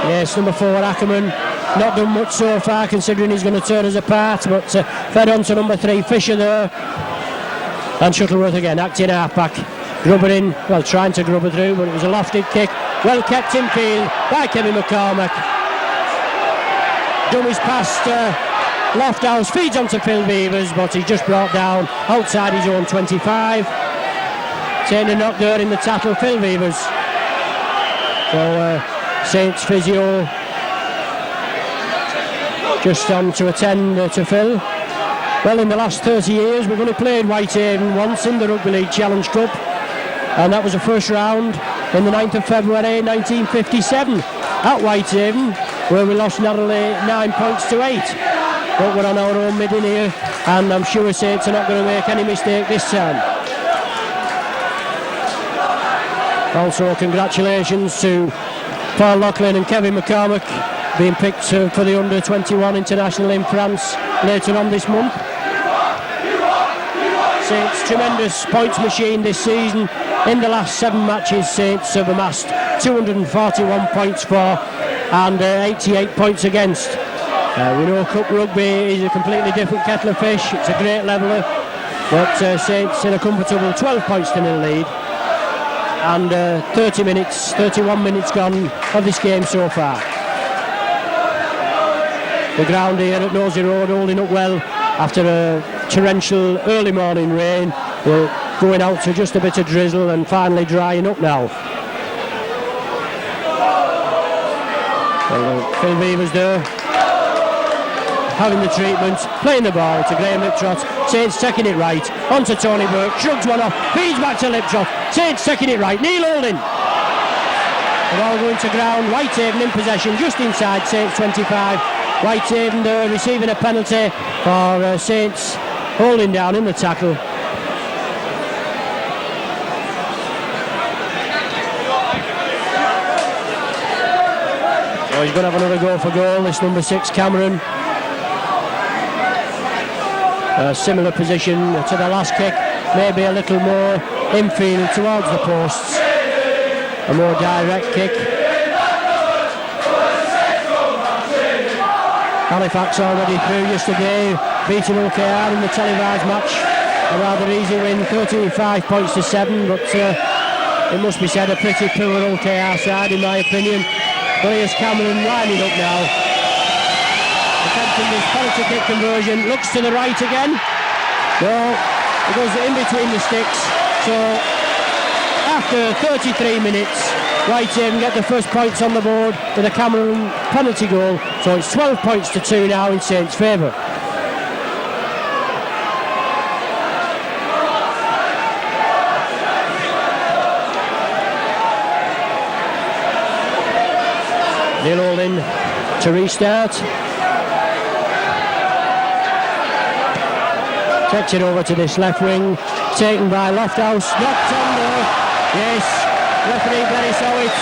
Yes, number 4 Ackerman. not done much so far, considering he's going to turn us apart, but fed on to number 3, Fisher there. And Shuttleworth again, acting half-back. Grubbering, well, trying to grubber through, but it was a lofted kick. Well kept in field by Kevin McCormack. Dummies past Lofthouse, feeds onto Phil Beavers, but he's just brought down outside his own 25. Taking a knock there in the tackle, Phil Beavers. So Saints physio just on to attend to Phil. Well, in the last 30 years, we've only played Whitehaven once in the Rugby League Challenge Cup, and that was the first round in the 9th of February 1957 at Whitehaven, where we lost narrowly 9 points to 8. But we're on our own mid in here, and I'm sure Saints are not going to make any mistake this time. Also, congratulations to Paul Loughlin and Kevin McCormack being picked for the under-21 international in France later on this month. Saints, tremendous points machine this season. In the last 7 matches, Saints have amassed 241 points for and 88 points against. We know Cup Rugby is a completely different kettle of fish. It's a great leveller, but Saints in a comfortable 12 points to nil lead. And 31 minutes gone of this game so far. The ground here at Nosey Road holding up well after a torrential early morning rain. We're going out to just a bit of drizzle and finally drying up now. Well, Phil Beavers there, having the treatment, playing the ball to Graham Liptrot. Saints taking it right, onto Tony Burke, shrugs one off, feeds back to Liptrot. Saints taking it right, Neil Holding. The ball going to ground, Whitehaven in possession, just inside Saints 25. Whitehaven there receiving a penalty for Saints holding down in the tackle. So he's going to have another go for goal, this number 6 Cameron. A similar position to the last kick, maybe a little more infield towards the posts. A more direct kick. Halifax already through yesterday, beating OKR in the televised match. A rather easy win, 35 points to 7, but it must be said a pretty poor OKR side in my opinion. But here's Cameron lining up now. Attempting this penalty kick conversion, looks to the right again. No, it goes in between the sticks. So after 33 minutes, Whitehaven get the first points on the board with a Cameron penalty goal. So it's 12 points to 2 now in Saints' favour. Neil Holding to restart. Takes it over to this left wing, taken by Lofthouse, knocked on there. Yes, referee Glennie saw it.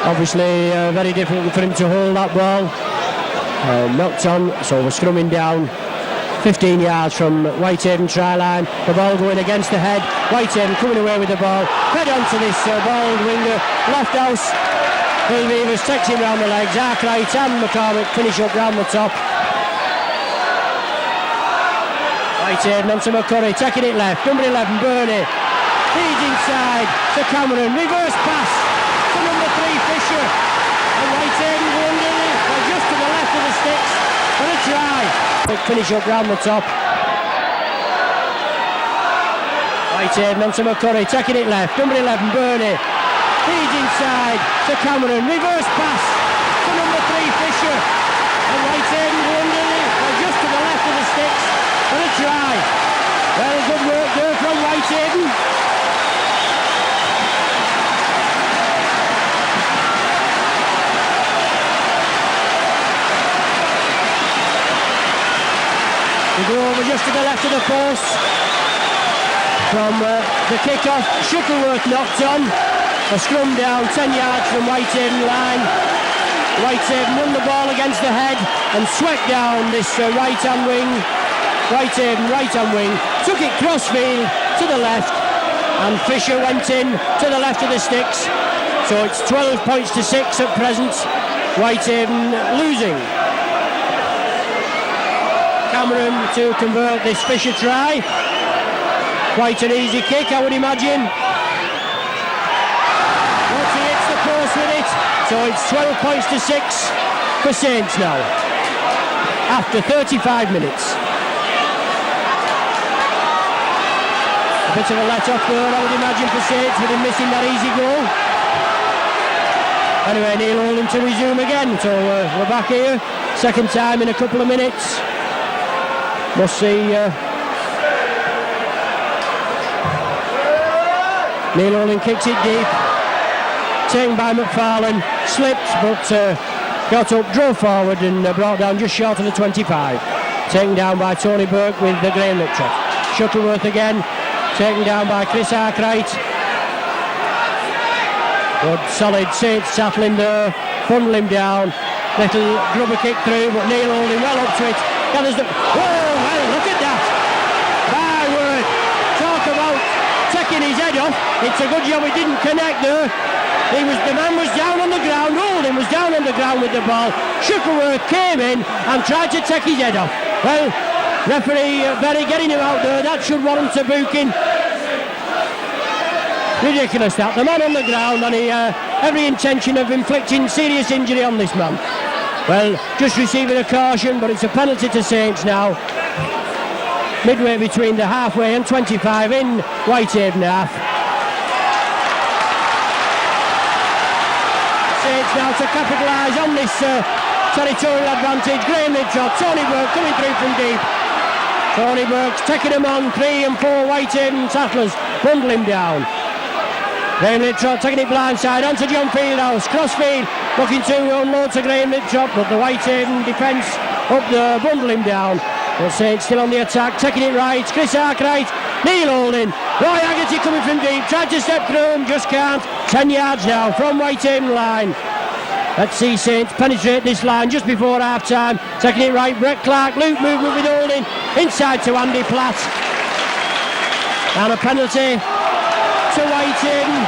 Obviously very difficult for him to hold that ball. Knocked on, so we're scrumming down 15 yards from Whitehaven try line. The ball going against the head. Whitehaven coming away with the ball. Head onto this bald winger. Lofthouse. Phil Beavers takes him round the legs. Arkwright and McCormack finish up round the top. Whitehaven onto McCurry, taking it left. Number 11, Burney. Feeds inside to Cameron. Reverse pass to number 3, Fisher. And Whitehaven going just to the left of the sticks for a try. Finish up round the top. Whitehaven onto McCurry, taking it left. Number 11, Burney. Feeds inside to Cameron. Reverse pass to number 3, Fisher. And Whitehaven going just to the left of the sticks for a try. Well, good work there from Whitehaven. We go over just to the left of the post. From the kick-off, Shuttleworth knocked on. A scrum down 10 yards from Whitehaven line. Whitehaven won the ball against the head and swept down this right-hand wing. Whitehaven right-hand wing, took it crossfield to the left, and Fisher went in to the left of the sticks. So it's 12 points to 6 at present. Whitehaven losing. Cameron to convert this Fisher try. Quite an easy kick, I would imagine. Once he hits the post with it, so it's 12 points to 6 for Saints now, after 35 minutes. A bit of a let-off there, I would imagine, for Saints, with him missing that easy goal. Anyway, Neil Holding to resume again, so we're back here, second time in a couple of minutes. Must see Neil Holding kicks it deep, taken by McFarlane, slipped but got up, drove forward and brought down just short of the 25. Taken down by Tony Burke with the Graham Liptrot. Shuttleworth again, taken down by Chris Arkwright. Good solid Saints tackling there, bundle him down, little grubber kick through, but Neil Holding well up to it. Gathers the... Whoa, well, look at that! My word! Talk about taking his head off. It's a good job he didn't connect there. The man was down on the ground, Holding was down on the ground with the ball. Shuttleworth came in and tried to take his head off. Well, referee Berry getting him out there, that should warrant a booking. Ridiculous that, the man on the ground, and he every intention of inflicting serious injury on this man. Well, just receiving a caution, but it's a penalty to Saints now. Midway between the halfway and 25 in Whitehaven half. Saints now to capitalise on this territorial advantage. Graham Liptrot, Tony Burke coming through from deep. Tony Burke's taking him on, 3 and 4 Whitehaven tacklers, bundle him down. Graham Liptrot taking it blindside onto John Fieldhouse, crossfield, looking to unload to Graham Liptrot, but the Whitehaven defence up there, bundle him down. But Saints still on the attack, taking it right, Chris Arkwright, Neil Holding, Roy Haggerty coming from deep, tried to step through him, just can't. 10 yards now from Whitehaven line. Let's see Saints penetrate this line just before half time, taking it right, Brett Clark, loop movement with Holding, inside to Andy Platt. And a penalty to Whitehaven.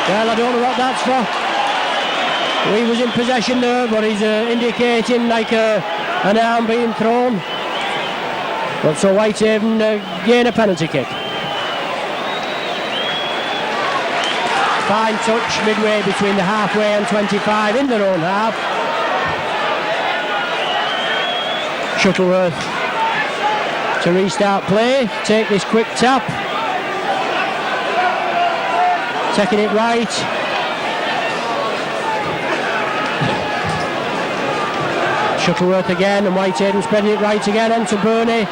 Well, I don't know what that's for. He was in possession there, but he's indicating like an arm being thrown. But so Whitehaven gain a penalty kick. Fine touch midway between the halfway and 25 in their own half. Shuttleworth to restart play, take this quick tap. Taking it right. Shuttleworth again, and Whitehaven spreading it right again onto Burney.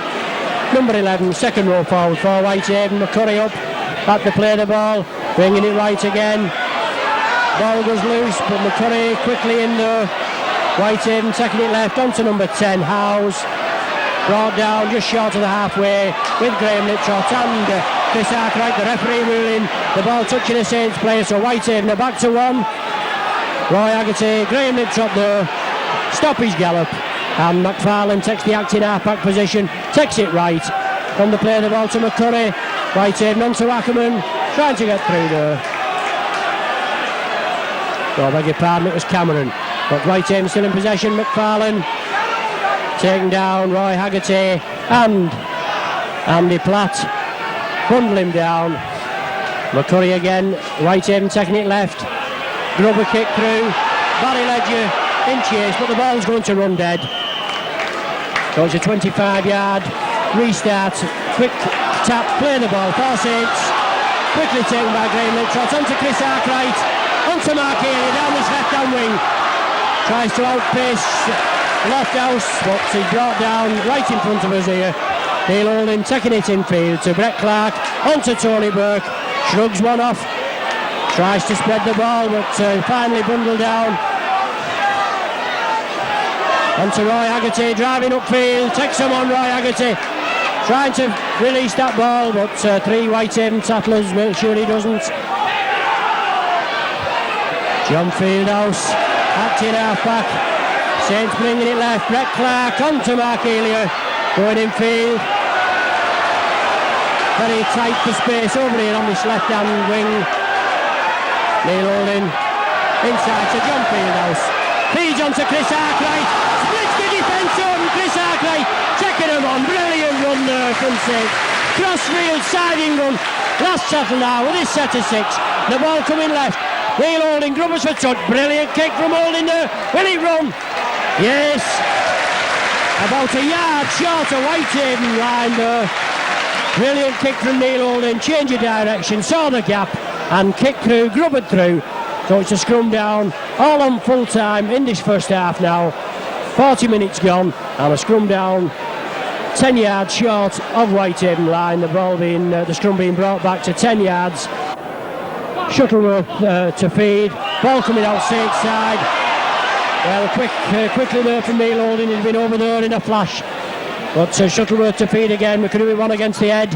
Number 11, second row forward for Whitehaven. McCurry up, back to play the ball, bringing it right again. Ball goes loose, but McCurry quickly in there. Whitehaven taking it left onto number 10, Howes. Brought down just short of the halfway with Graham Liptrot and Chris Arkwright, the referee ruling the ball touching a Saints player, so Whitehaven are back to 1. Roy Haggerty, Graham Liptrot there, stop his gallop, and McFarlane takes the acting half-back position, takes it right from the play of the ball to McCurry. Whitehaven onto Ackerman, trying to get through there. Oh, I beg your pardon, it was Cameron, but Whitehaven still in possession. McFarlane taken down, Roy Haggerty and Andy Platt, bundle him down. McCurry again, Whitehaven taking it left, grubber kick through, Barry Ledger in chase, but the ball's going to run dead. So it's a 25-yard restart, quick tap, play the ball for Saints, quickly taken by Graham Liptrot, onto Chris Arkwright, onto Mark Haley down this left-hand wing, tries to outpace Lofthouse, but he's brought down right in front of us here. Neil Holding taking it infield to Brett Clark, onto Tony Burke, shrugs one off, tries to spread the ball, but finally bundled down. Onto Roy Haggerty, driving upfield, takes him on Roy Haggerty, trying to release that ball, but 3 Whitehaven tacklers make sure he doesn't. John Fieldhouse, acting half-back, Saints bringing it left, Brett Clark onto Mark Elia, going infield. Very tight for space over here on this left-hand wing. Neil Holding inside to John Fieldhouse. Feeds on to Chris Arkwright. Splits the defence open. Chris Arkwright checking him on. Brilliant run there from St. Crossfield siding run. Last settle now with his set of 6. The ball coming left. Neil Holding, Grubbers for touch. Brilliant kick from Holding there. Will he run? Yes. About a yard short of Whitehaven line there. Brilliant kick from Neil Holding. Change of direction. Saw the gap and kicked through. Grubbered through. So it's a scrum down. All on full time in this first half now. 40 minutes gone and a scrum down. 10 yards short of Whitehaven line. The ball being, the scrum being brought back to 10 yards. Shuttleworth to feed. Ball coming out Saint side. Well, quickly there from Neil Holding. He's been over there in a flash. But Shuttleworth to feed again. We could do it one against the head.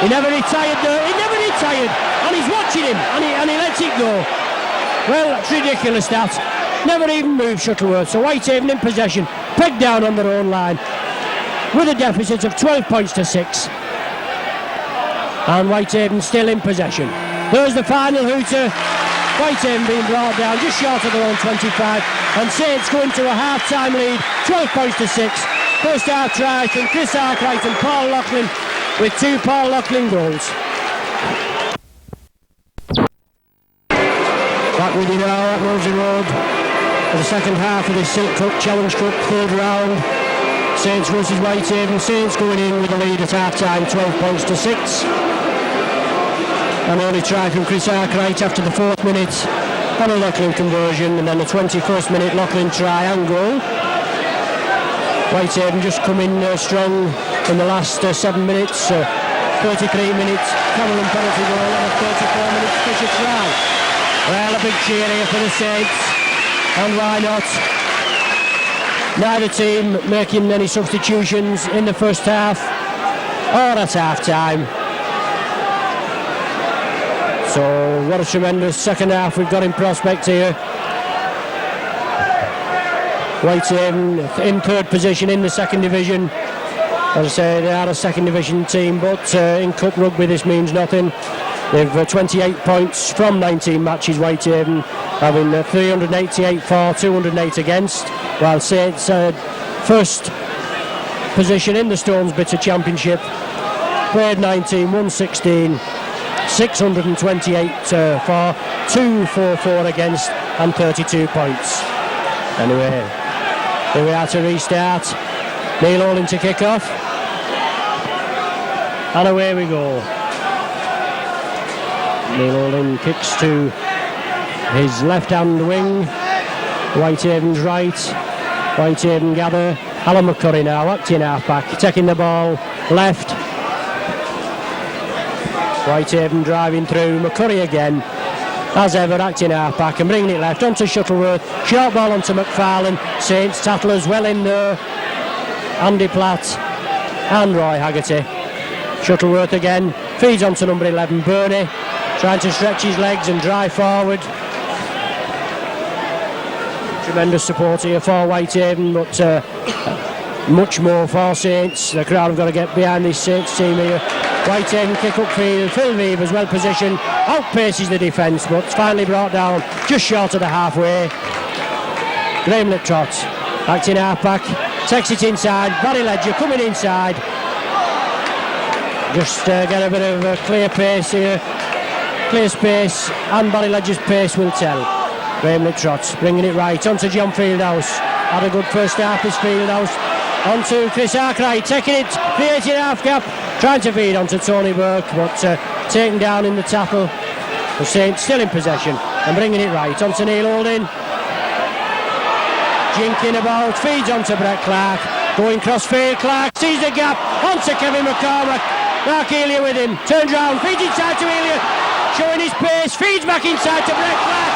He never retired there. He never retired. And he's watching him. And he lets it go. Well, it's ridiculous that. Never even moved Shuttleworth. So Whitehaven in possession. Pegged down on their own line. With a deficit of 12 points to 6. And Whitehaven still in possession. There's the final hooter. Whitehaven being brought down just short of their own 25. And Saints go into a half-time lead. 12 points to 6. First half try from Chris Arkwright and Paul Loughlin with 2 Paul Loughlin goals. Back with you now at Rosie Road for the second half of this Silk Cup Challenge Cup third round. Saints versus Whitehaven. Saints going in with a lead at half-time, 12 points to 6. An early try from Chris Arkwright after the 4th minute on a Loughlin conversion, and then the 21st minute Loughlin try and goal. Whitehaven just come in strong in the last 7 minutes, 33 minutes, Cameron penalty goal and a 34 minutes Fisher try. Well, a big cheer here for the Saints, and why not? Neither team making any substitutions in the first half or at half time. So what a tremendous second half we've got in prospect here. Whitehaven in 3rd position in the 2nd division. As I say, they are a 2nd division team, but in Cup Rugby this means nothing. They've 28 points from 19 matches, Whitehaven, having 388 for, 208 against, while Saints first position in the Stones Bitter Championship, played 19, won 16, 628 for, 244 against, and 32 points. Anyway, here we are to restart. Neil Holding to kick off, and away we go. Neil Holding kicks to his left-hand wing. Whitehaven's right. Whitehaven gather. Alan McCurry now, acting half-back, taking the ball left. Whitehaven driving through. McCurry again, as ever, acting half-back and bringing it left onto Shuttleworth. Short ball onto McFarlane. Saints tattlers well in there. Andy Platt and Roy Haggerty. Shuttleworth again. Feeds onto number 11, Burney. Trying to stretch his legs and drive forward. Tremendous support here for Whitehaven, but much more for Saints. The crowd have got to get behind this Saints team here. Whitehaven kick up field. Phil Reeves well positioned. Outpaces the defence, but finally brought down just short of the halfway. Graham Littrot acting half-back. Takes it inside. Barry Ledger coming inside. Just get a bit of a clear pace here. Clear space, and Barry Ledger's pace will tell. Graham Littrot bringing it right onto John Fieldhouse. Had a good first half this Fieldhouse. Onto Chris Arkwright, taking it, creating half gap, trying to feed onto Tony Burke, but taken down in the tackle. The Saints still in possession and bringing it right onto Neil Holding. Jinking about, feeds onto Brett Clark, going crossfield. Clark sees the gap onto Kevin McCormack. Mark Elia with him, turns round, feeds inside to Elia, showing his pace, feeds back inside to Brett Clark,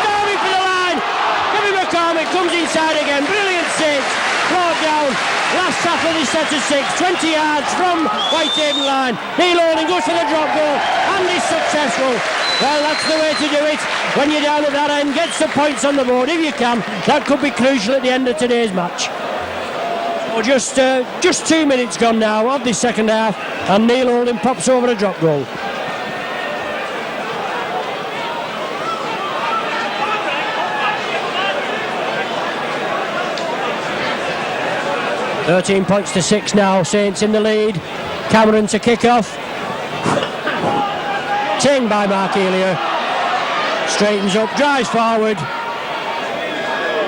storming for the line. Kevin McCormack comes inside again, brilliant Saints, brought down. Last tackle this set of 6, 20 yards from Whitehaven line. Neil Holding goes for the drop goal and is successful. Well, that's the way to do it. When you're down at that end, get some points on the board if you can. That could be crucial at the end of today's match. So just 2 minutes gone now of this second half, and Neil Holding pops over a drop goal. £13 points to 6 now. Saints in the lead. Cameron to kick off. Taken by Mark Elia. Straightens up, drives forward.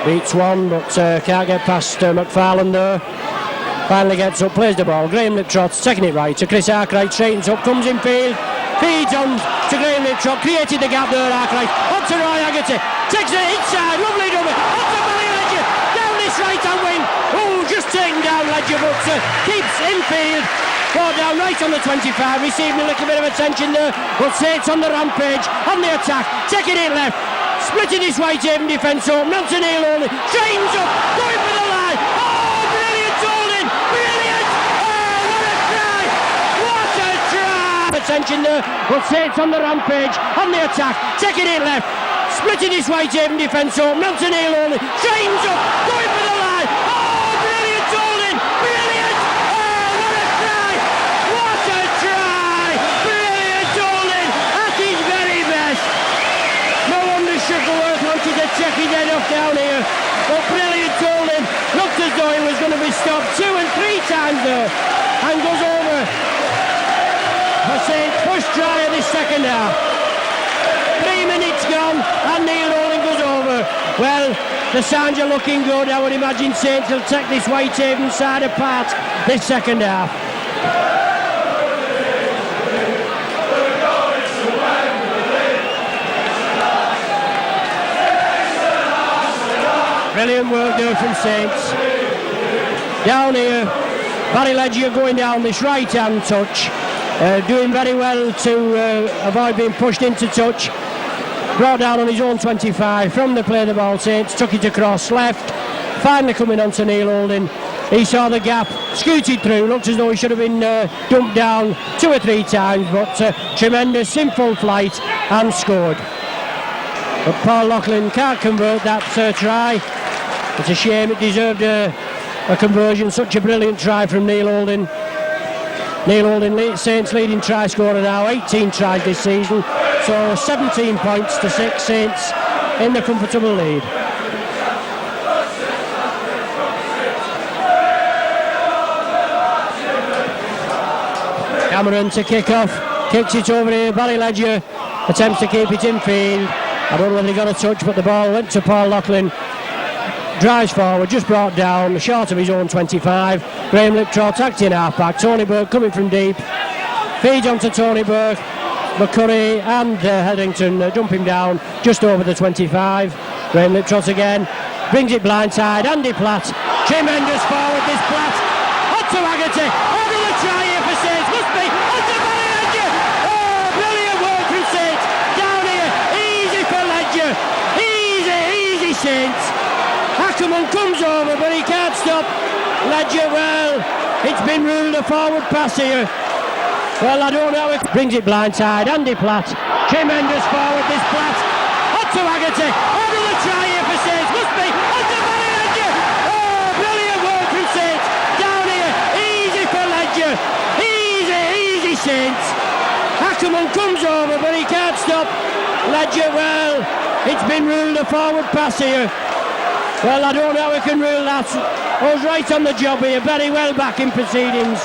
Beats one, but can't get past McFarlane there. Finally gets up, plays the ball. Graham Liptrot's taking it right to Chris Arkwright. Straightens up, comes in field. Feeds on to Graham Liptrot. Created the gap there, Arkwright. Up to Roy Haggerty. Takes it inside. Lovely double. Up to Billy Ledger. Down this right hand wing. Oh, just taken down Ledger, but keeps in field. Ball down right on the 25, receiving a little bit of attention there, but Saints on the rampage, on the attack, taking it left, splitting his Whitehaven defence open, onto Neil Holding, straightens up, going for the line, oh, brilliant Holding, brilliant, oh, what a try, what a try! Attention there, but Saints on the rampage, on the attack, taking it left, splitting his Whitehaven defence open, onto Neil Holding, straightens up, going for the line, oh, brilliant Holding, brilliant, oh, what a try! What a try! Brilliant Holding at his very best. No wonder Shuttleworth wanted to check his head off down here. But brilliant Holding looked as though he was going to be stopped 2 and 3 times there. And goes over for Saints' first try of this second half. 3 minutes gone and Neil Holding goes over. Well, the signs are looking good. I would imagine Saints will take this Whitehaven side apart this second half. Brilliant work there from Saints. Down here, Barry Ledger going down this right hand touch, doing very well to avoid being pushed into touch. Brought down on his own 25 from the play of the ball. Saints took it across left, finally coming on to Neil Holding. He saw the gap, scooted through, looked as though he should have been dumped down 2 or 3 times, but tremendous in full flight and scored. But Paul Loughlin can't convert that try. It's a shame, it deserved a conversion. Such a brilliant try from Neil Holding. Neil Holding, Saints leading try scorer now, 18 tries this season. So 17 points to 6, Saints in the comfortable lead. Cameron to kick off, kicks it over here, Barry Ledger attempts to keep it in field. I don't know whether he got a touch, but the ball went to Paul Loughlin. Drives forward, just brought down, short of his own 25. Graham Liptrot acting half-back. Tony Burke coming from deep. Feeds on to Tony Burke. McCurry and Headington dump him down just over the 25. Graham Liptrot again. Brings it blindside. Andy Platt. Tremendous forward, this Platt. On to Haggerty. Over the try here for Saints. Must be. On to Barry Ledger. Oh, brilliant work from Saints. Down here. Easy for Ledger. Easy Saints. Ackerman comes over, but he can't stop Ledger. Well, it's been ruled a forward pass here. Well, I don't know. It brings it blindside. Andy Platt. Tremendous forward, this Platt. On to Haggerty. Over the try here for Saints. Must be. On to Barry Ledger. Oh, brilliant work from Saints. Down here. Easy for Ledger. Easy Saints. Ackerman comes over, but he can't stop Ledger. Well, it's been ruled a forward pass here. Well, I don't know how we can rule that. I was right on the job here, very well back in proceedings.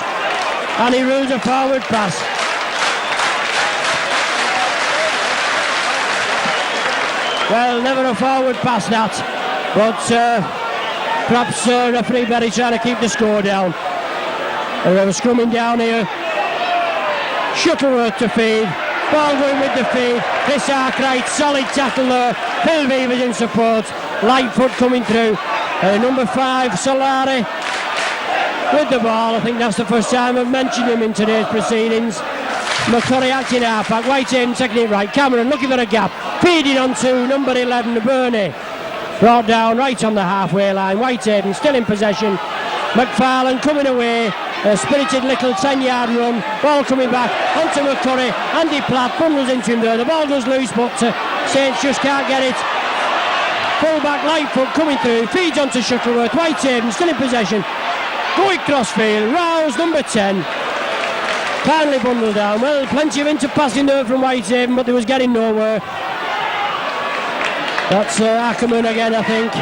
And he rules a forward pass. Well, never a forward pass that. But perhaps referee Berry trying to keep the score down. And we have a scrumming down here. Shuttleworth to feed. Ball going with the feed. Chris Arkwright, solid tackle there. Phil Beavers in support. Lightfoot coming through. Number 5, Solari with the ball. I think that's the first time I've mentioned him in today's proceedings. McCurry acting half-back. Whitehaven taking it right. Cameron looking for a gap. Feeding on to number 11, Burney. Brought down right on the halfway line. Whitehaven still in possession. McFarlane coming away. A spirited little 10-yard run. Ball coming back onto McCurry. Andy Platt bundles into him there. The ball goes loose, but Saints just can't get it. Full back Lightfoot coming through. Feeds onto Shuttleworth. Whitehaven still in possession. going crossfield, Rouse, number 10. Finally bundled down. Well, plenty of interpassing there from Whitehaven, but they was getting nowhere. That's Ackerman again, I think.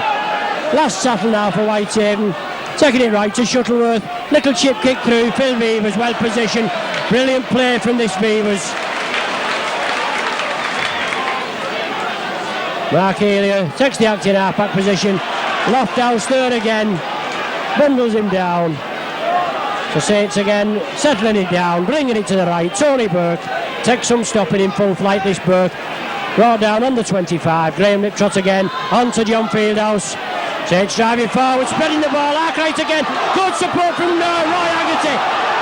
Last tackle now for Whitehaven. Taking it right to Shuttleworth. Little chip kick through. Phil Beavers well positioned. Brilliant play from this Beavers. Mark Elia takes the acting half-back position. Lofthouse third again. Bundles him down. So Saints again, settling it down, bringing it to the right. Tony Burke takes some stopping in full flight, this Burke. Brought down on the 25. Graham Liptrot again, on to John Fieldhouse. Saints driving forward, spreading the ball. Arkwright again, good support from Roy Haggerty.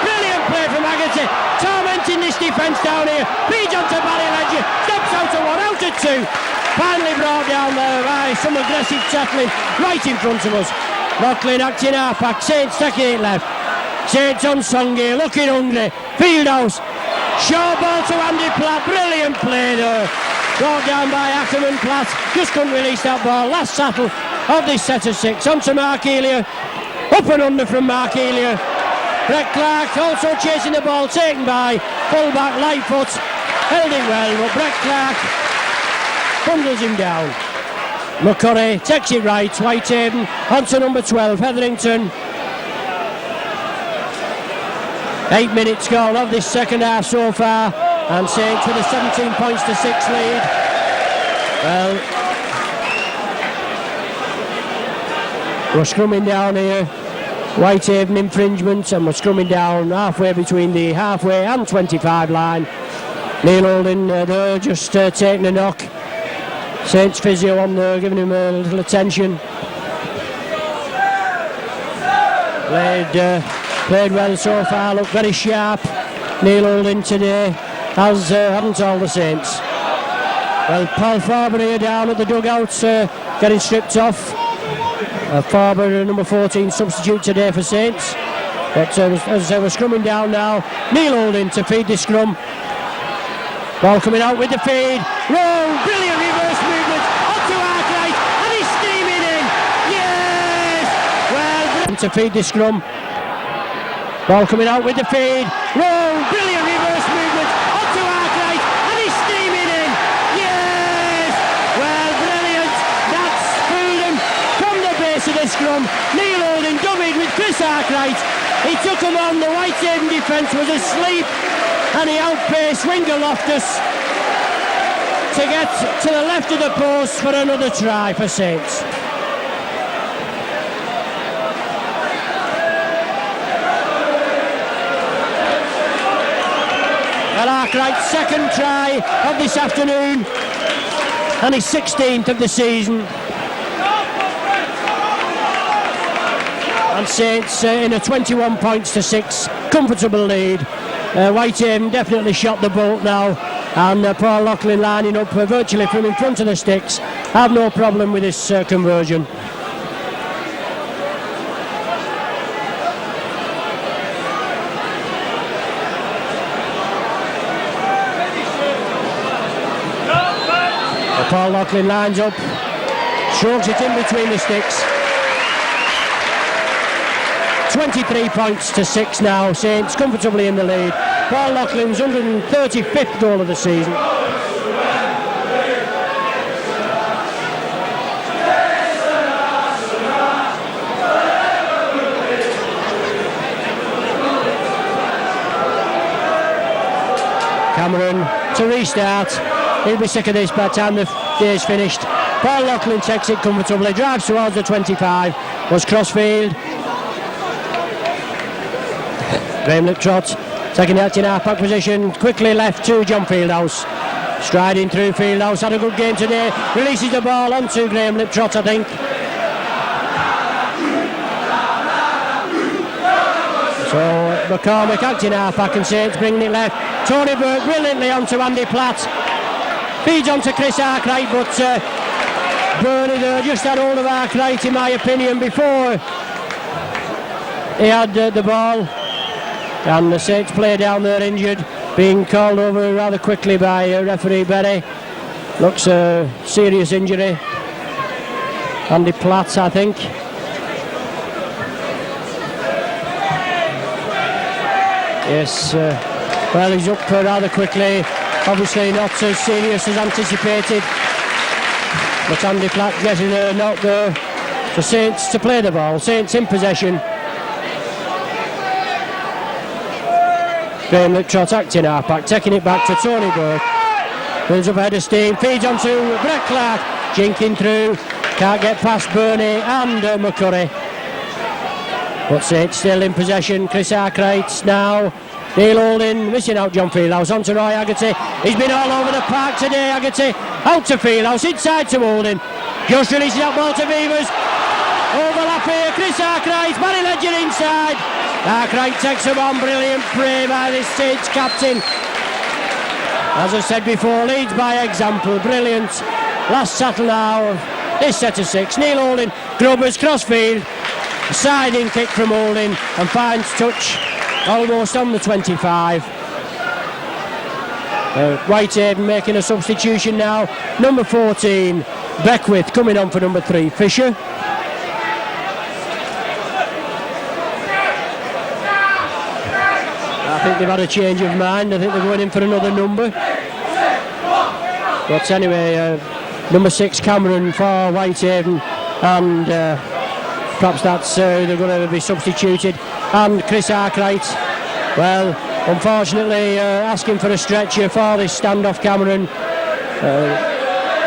Brilliant play from Haggerty. Tormenting this defence down here. Feeds onto Barry Ledger, steps out of one, out of two. Finally brought down there by some aggressive tackling right in front of us. Lachlan acting half-back, Saints taking it left. Saints on Songy, looking hungry. Fieldhouse, short ball to Andy Platt, brilliant play there. Brought down by Ackerman. Platt just couldn't release that ball. Last tackle of this set of 6. On to Mark Elia, up and under from Mark Elia. Brett Clark also chasing the ball, taken by fullback Lightfoot. Held it well, but Brett Clark bundles him down. McCurry takes it right. Whitehaven on to number 12, Hetherington. 8 minutes gone of this second half so far, and Saints with a 17 points to 6 lead. Well, we're scrumming down here. Whitehaven infringement, and we're scrumming down halfway between the halfway and 25 line. Neil Holding there just taking a knock. Saints physio on there, giving him a little attention. Played well so far, looked very sharp. Neil Holding today, as haven't all the Saints. Well, Paul Farber here down at the dugouts, getting stripped off. Farber, number 14, substitute today for Saints. But as I say, we're scrumming down now. Neil Holding to feed the scrum. Ball coming out with the feed. Roll, brilliant reverse movement onto Arkwright, and he's steaming in. Yes! Well, to feed the scrum. Ball coming out with the feed. Roll, brilliant reverse movement onto Arkwright, and he's steaming in. Yes! Well, brilliant. That's fooled him from the base of the scrum. Neil Holding dummied with Chris Arkwright. He took him on. The Whitehaven defence was asleep, and he outpaced Winger Loftus to get to the left of the post for another try for Saints. Well, Arkwright's second try of this afternoon, and his 16th of the season. And Saints in a 21 points to 6 comfortable lead. Whitehaven definitely shot the bolt now, and Paul Loughlin lining up virtually from in front of the sticks. Have no problem with this conversion. Paul Loughlin lines up, strokes it in between the sticks. 23 points to 6 now. Saints comfortably in the lead. Paul Loughlin's 135th goal of the season. Cameron to restart. He'll be sick of this by the time the day's finished. Paul Loughlin takes it comfortably, drives towards the 25, was crossfield. Graham Liptrot taking the acting half-back position, quickly left to John Fieldhouse. Striding through Fieldhouse, had a good game today, releases the ball onto Graham Liptrot, I think. So McCormick acting half-back and Saints bringing it left. Tony Burke brilliantly onto Andy Platt. Feeds onto Chris Arkwright, but Burnley there just had hold of Arkwright, in my opinion, before he had the ball. And the Saints player down there injured, being called over rather quickly by referee Berry. Looks a serious injury. Andy Platt, I think. Yes, well, he's up rather quickly. Obviously not as serious as anticipated. But Andy Platt getting a knock there. So Saints to play the ball. Saints in possession. Graham Liptrot acting half-back, taking it back to Tony Burke. Builds up ahead of steam, feeds on to Brett Clark. Jinking through, can't get past Burney and McCurry. But Saints still in possession. Chris Arkwright now. Neil Holding missing out John Fieldhouse onto Roy Haggerty. He's been all over the park today, Haggerty. Out to Fieldhouse, inside to Holding. Just releasing that ball to Beavers. Overlap here, Chris Arkwright, Barry Ledger inside. Arkwright takes him on, brilliant play by this Saints captain. As I said before, leads by example, brilliant. Last settle now of this set of 6. Neil Holding, Grubbers, crossfield. A side-in kick from Holding and finds touch almost on the 25. Whitehaven making a substitution now. Number 14, Beckwith, coming on for number 3, Fisher. I think they've had a change of mind. I think they're going in for another number. But anyway, number 6 Cameron for Whitehaven, and perhaps that's they're going to be substituted. And Chris Arkwright, well, unfortunately asking for a stretcher for this standoff Cameron.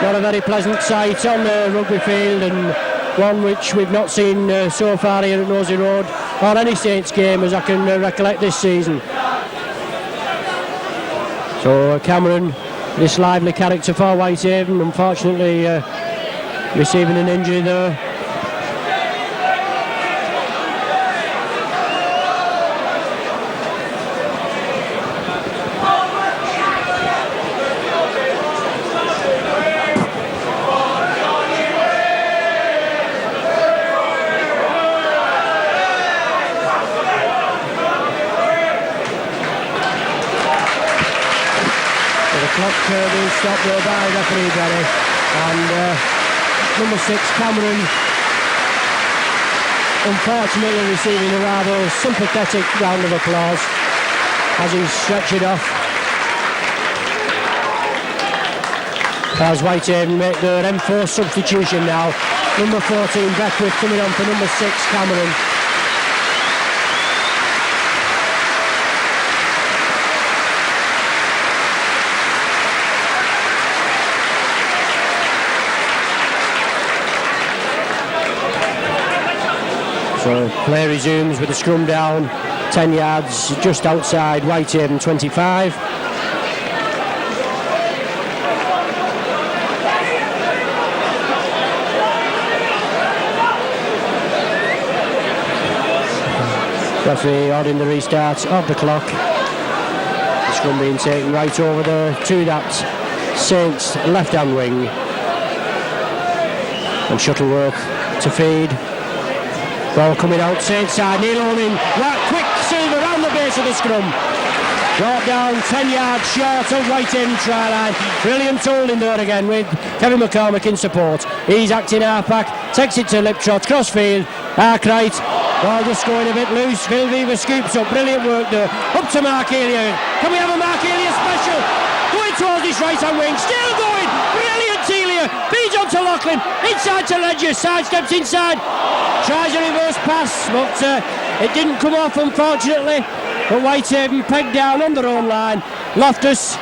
Not a very pleasant sight on the rugby field, and one which we've not seen so far here at Nosey Road or any Saints game as I can recollect this season. So Cameron, this lively character for Whitehaven, unfortunately receiving an injury there. Being stopped there by referee Berry, and number 6 Cameron unfortunately receiving a rather sympathetic round of applause as he's stretchered off. As Whitehaven make their enforced substitution now. Number 14 Beckwith coming on for number 6 Cameron. So play resumes with the scrum down 10 yards just outside Whitehaven 25. Referee ordering the restart of the clock. The scrum being taken right over there to that Saints left-hand wing. And Shuttleworth to feed. Ball coming out, Saints side, Neil Holding, right, quick silver around the base of the scrum. Brought down 10 yards short of Whitehaven try line. Brilliant holding there again with Kevin McCormick in support. He's acting half-back, takes it to Liptrot, crossfield, Arkwright. Ball just going a bit loose, Phil Weaver scoops up, brilliant work there. Up to Mark Elia. Can we have a Mark Elia special? Going towards his right-hand wing, still going, brilliant Elia. Feeds on to Loughlin, inside to Ledger, sidesteps inside. Tries a reverse pass, but it didn't come off, unfortunately. But Whitehaven pegged down on their own line. Loftus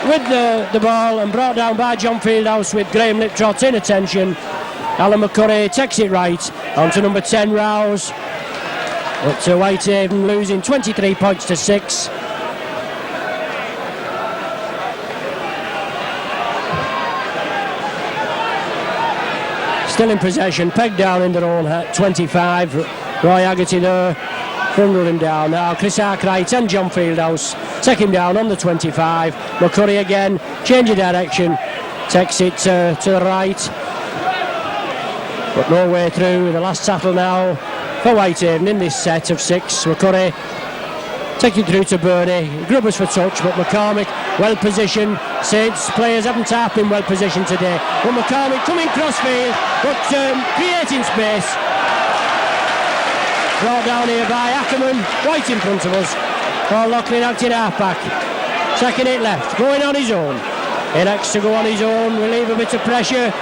with the ball and brought down by John Fieldhouse with Graham Liptrot in attention. Alan McCurry takes it right onto number 10 Rouse. But Whitehaven losing 23 points to 6. Still in possession, pegged down in their own 25. Roy Haggerty there, fumbled him down. Now Chris Arkwright and John Fieldhouse take him down on the 25. McCurry again, change of direction, takes it to the right. But no way through. The last tackle now for Whitehaven in this set of 6. McCurry taking through to Burney. Grubbers for touch, but McCormick well positioned. Saints players haven't been well positioned today. But McCormick coming crossfield, but creating space. brought down here by Ackerman, right in front of us. Paul Loughlin acting half-back. Second it left, going on his own. He likes to go on his own, relieve a bit of pressure.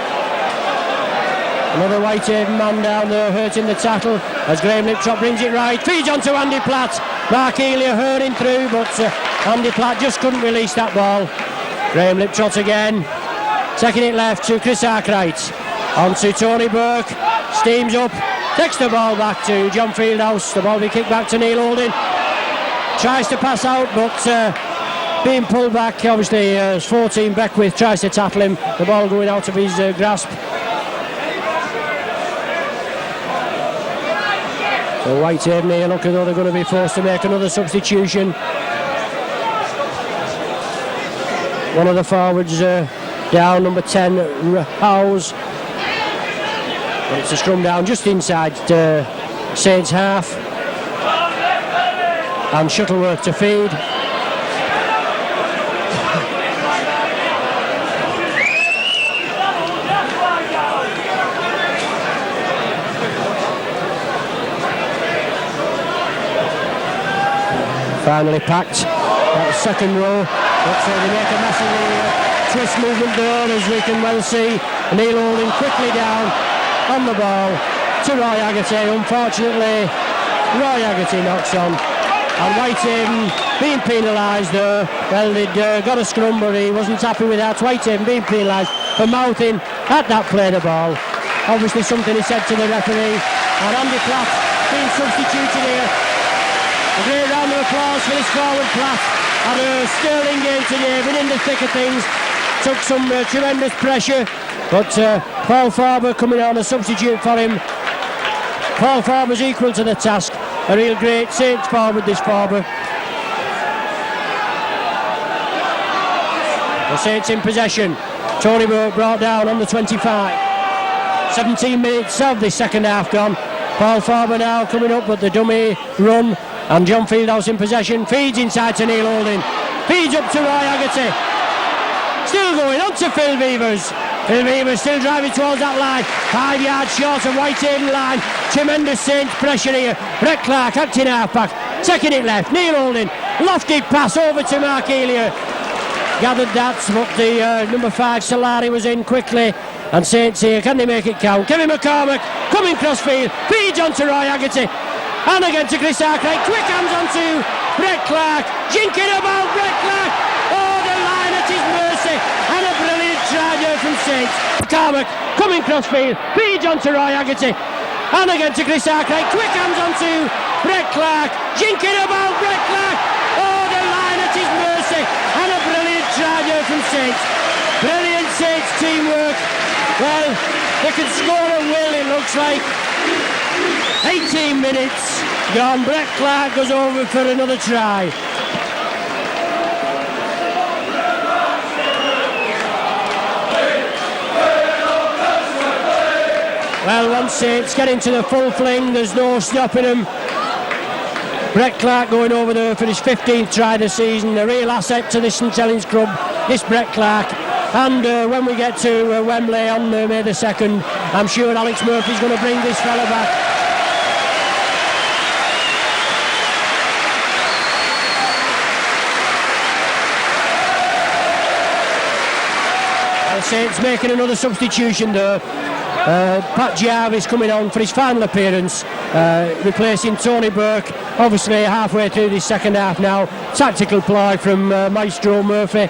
Another Whitehaven man down there hurting the tackle as Graham Liptrot brings it right. Feeds onto Andy Platt. Mark Elia hurling through, but Andy Platt just couldn't release that ball. Graham Liptrot again. Second it left to Chris Arkwright. On to Tony Burke. Steams up. Takes the ball back to John Fieldhouse. The ball will be kicked back to Neil Holding. Tries to pass out, but being pulled back. Obviously, 14 Beckwith tries to tackle him. The ball going out of his grasp. So Whitehaven here look as though they're going to be forced to make another substitution. One of the forwards down, number 10, Howes. But it's a scrum down just inside Saints half. And Shuttleworth to feed. Finally packed. That second row. But they make a massive twist movement there, as we can well see. Neil Holding quickly down on the ball to Roy Haggerty. Unfortunately, Roy Haggerty knocks on. And Whitehaven being penalised there. Well, they'd got a scrum, but he wasn't happy with that. Whitehaven being penalised for mouthing at that play the ball. Obviously something he said to the referee. And Andy Platt being substituted here. A great round of applause for this forward Platt. Had a sterling game today, been in the thick of things. Took some tremendous pressure. But Paul Farber coming on a substitute for him. Paul Farber's equal to the task. A real great Saints forward, this Farber. The Saints in possession. Tony Burke brought down on the 25. 17 minutes of the second half gone. Paul Farber now coming up with the dummy run. And John Fieldhouse in possession. Feeds inside to Neil Holding. Feeds up to Roy Haggerty. Still going on to Phil Beavers. Phil Beavers still driving towards that line. 5 yards short of Whitehaven line. Tremendous Saints pressure here. Brett Clark acting half-back. Second it left. Neil Holding. Lofted pass over to Mark Elia. Gathered that, but the number 5 Solari was in quickly. And Saints here, can they make it count? Kevin McCormack coming crossfield. Feeds on to Roy Haggerty. And again to Chris Arkwright. Quick hands on to Brett Clark. Jinking about Brett Clark. Oh, the line at his mercy. And a brilliant try there from Saints. McCormack coming crossfield. Feeds on to Roy Haggerty. And again to Chris Arkwright. Quick hands on to Brett Clark. Jinking about Brett Clark. Oh, the line at his mercy. And a brilliant try there from Saints. Brilliant Saints teamwork. Well, they can score at will, it looks like. 18 minutes gone. Brett Clark goes over for another try. Well, once Saints get into the full fling, there's no stopping them. Brett Clark going over there for his 15th try this season. A real asset to this St Helens club, this Brett Clark. And when we get to Wembley on May the 2nd, I'm sure Alex Murphy's going to bring this fella back. Saints making another substitution there. Pat Jarvis coming on for his final appearance, replacing Tony Burke. Obviously halfway through this second half now. Tactical ploy from Maestro Murphy,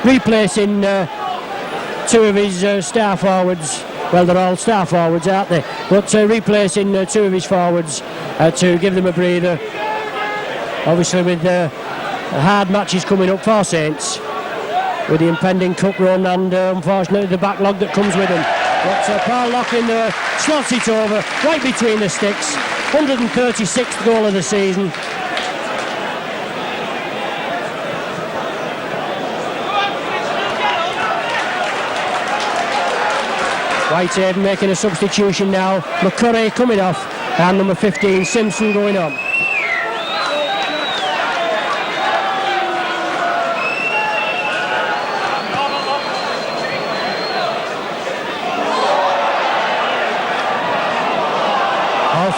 replacing two of his star forwards. Well, they're all star forwards, aren't they? But replacing two of his forwards to give them a breather. Obviously with hard matches coming up for Saints, with the impending cup run and unfortunately the backlog that comes with them. But Paul Loughlin slots it over right between the sticks. 136th goal of the season. Whitehaven making a substitution now. McCurry coming off and number 15 Simpson going on.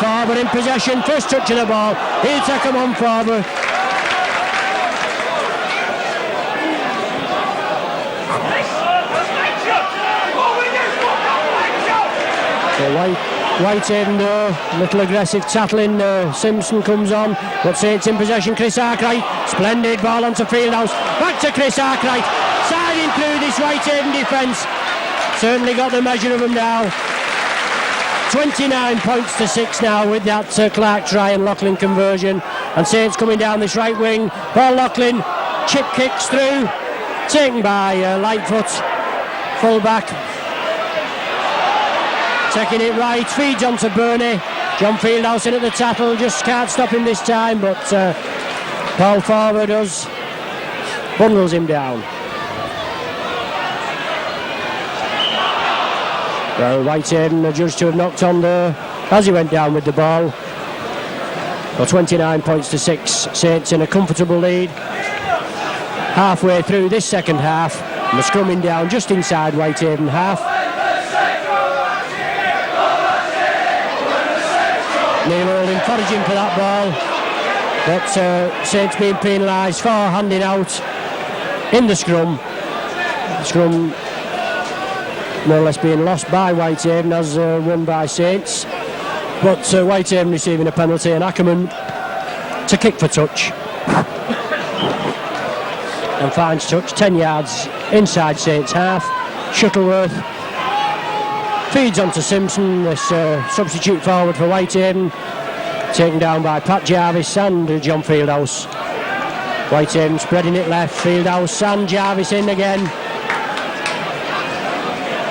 Far Farber in possession, first touch of the ball, he'll take him on Farber. So Whitehaven, little aggressive tackling, Simpson comes on, but Saints in possession, Chris Arkwright, splendid ball onto Fieldhouse, back to Chris Arkwright, siding through this Whitehaven defence, certainly got the measure of them now. 29 points to 6 now with that Clark try and Loughlin conversion, and Saints coming down this right wing, Paul Loughlin, chip kicks through, taken by Lightfoot, full back. Taking it right, feeds onto Burney. John Fieldhouse in at the tackle, just can't stop him this time, but Paul Farber does, bundles him down. Well, Whitehaven adjudged to have knocked on there as he went down with the ball. Well, 29 points to 6, Saints in a comfortable lead. Halfway through this second half, and the scrumming down just inside Whitehaven half. Neil Holding foraging for that ball, but Saints being penalised for handing out in the scrum. The scrum more or less being lost by Whitehaven as won by Saints, but Whitehaven receiving a penalty and Ackerman to kick for touch. And finds touch 10 yards inside Saints half. Shuttleworth feeds onto Simpson, this substitute forward for Whitehaven, taken down by Pat Jarvis and John Fieldhouse. Whitehaven spreading it left, Fieldhouse and Jarvis in again.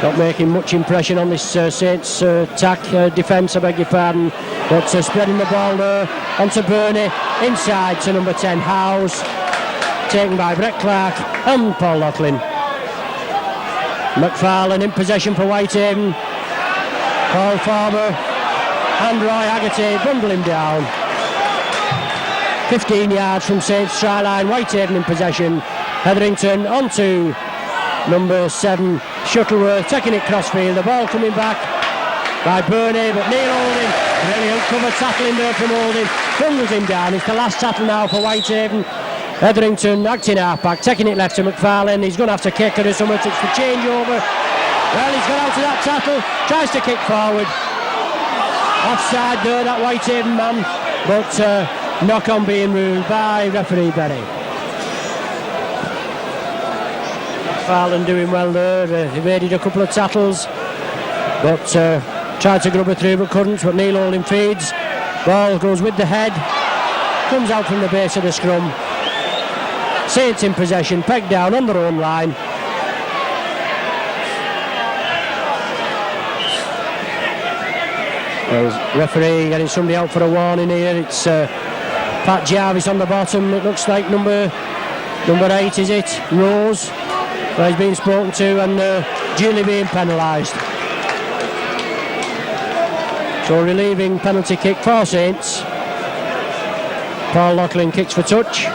Not making much impression on this Saints attack, defence, I beg your pardon, but spreading the ball there onto Burney, inside to number 10 Howes, taken by Brett Clark and Paul Loughlin. McFarlane in possession for Whitehaven. Paul Farber and Roy Haggerty bundle him down. 15 yards from Saints try line, Whitehaven in possession. Hetherington onto number 7 Shuttleworth, taking it crossfield, the ball coming back by Burney, but Neil Holding, brilliant cover tackling there from Holding, bundles him down. It's the last tackle now for Whitehaven. Hetherington acting half-back, taking it left to McFarlane, he's going to have to kick it or something, it's the changeover. Well, he's got out of that tackle, tries to kick forward. Offside there, that Whitehaven man, but knock-on being ruled by referee Berry. McFarlane doing well there, evaded a couple of tackles, but tried to grub her through but couldn't, but Neil Holding feeds. Ball goes with the head, comes out from the base of the scrum. Saints in possession, pegged down on their own line. Well, referee getting somebody out for a warning here. It's Pat Jarvis on the bottom. It looks like number 8, is it? Rose. Well, he's being spoken to and duly being penalised. So relieving penalty kick for Saints. Paul Loughlin kicks for touch.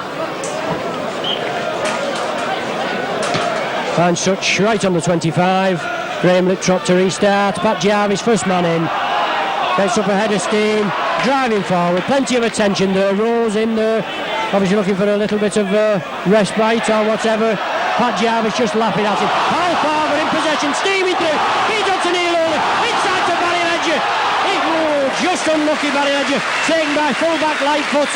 Finds touch right on the 25. Graham Liptrop to restart. Pat Jarvis first man in. Gets up ahead of steam. Driving forward. Plenty of attention there. Rose in there. Obviously looking for a little bit of respite or whatever. Pat Jarvis just laughing at him. Paul Farber in possession. Steaming through. He's up to Neil Holding. Inside to Barry Ledger. Just unlucky Barry Ledger. Taken by full-back Lightfoot.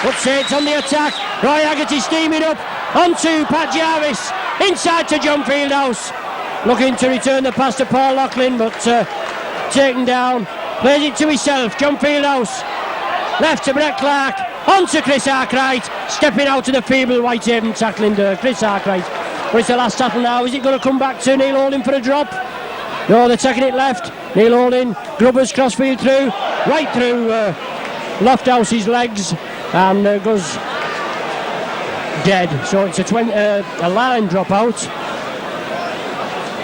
But Saints on the attack. Roy Haggerty steaming up. Onto Pat Jarvis. Inside to John Fieldhouse. Looking to return the pass to Paul Loughlin, but taken down. Plays it to himself. John Fieldhouse. Left to Brett Clark. On to Chris Arkwright. Stepping out of the feeble Whitehaven tackling there. Chris Arkwright. But it's the last tackle now. Is it going to come back to Neil Holding for a drop? No, they're taking it left. Neil Holding. Grubbers crossfield through. Right through Lofthouse's legs. And goes dead. So it's a line drop out.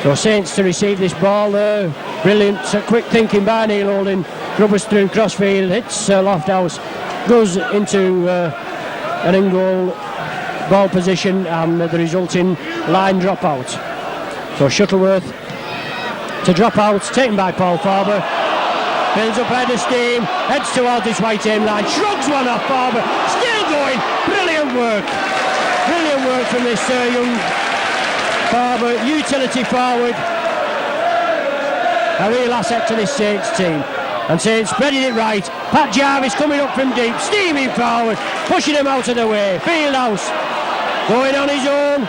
So Saints to receive this ball there. Brilliant, quick thinking by Neil Holding. Grubbers through crossfield, hits Lofthouse, goes into an in-goal ball position, and the resulting line drop out. So Shuttleworth to drop out, taken by Paul Farber. builds up head of steam, heads towards this whitehaven line, shrugs one off Barber, still going. Brilliant work from this young Barber, utility forward, a real asset to this Saints team. And Saints spreading it right. Pat Jarvis coming up from deep, steaming forward, pushing him out of the way. Fieldhouse going on his own,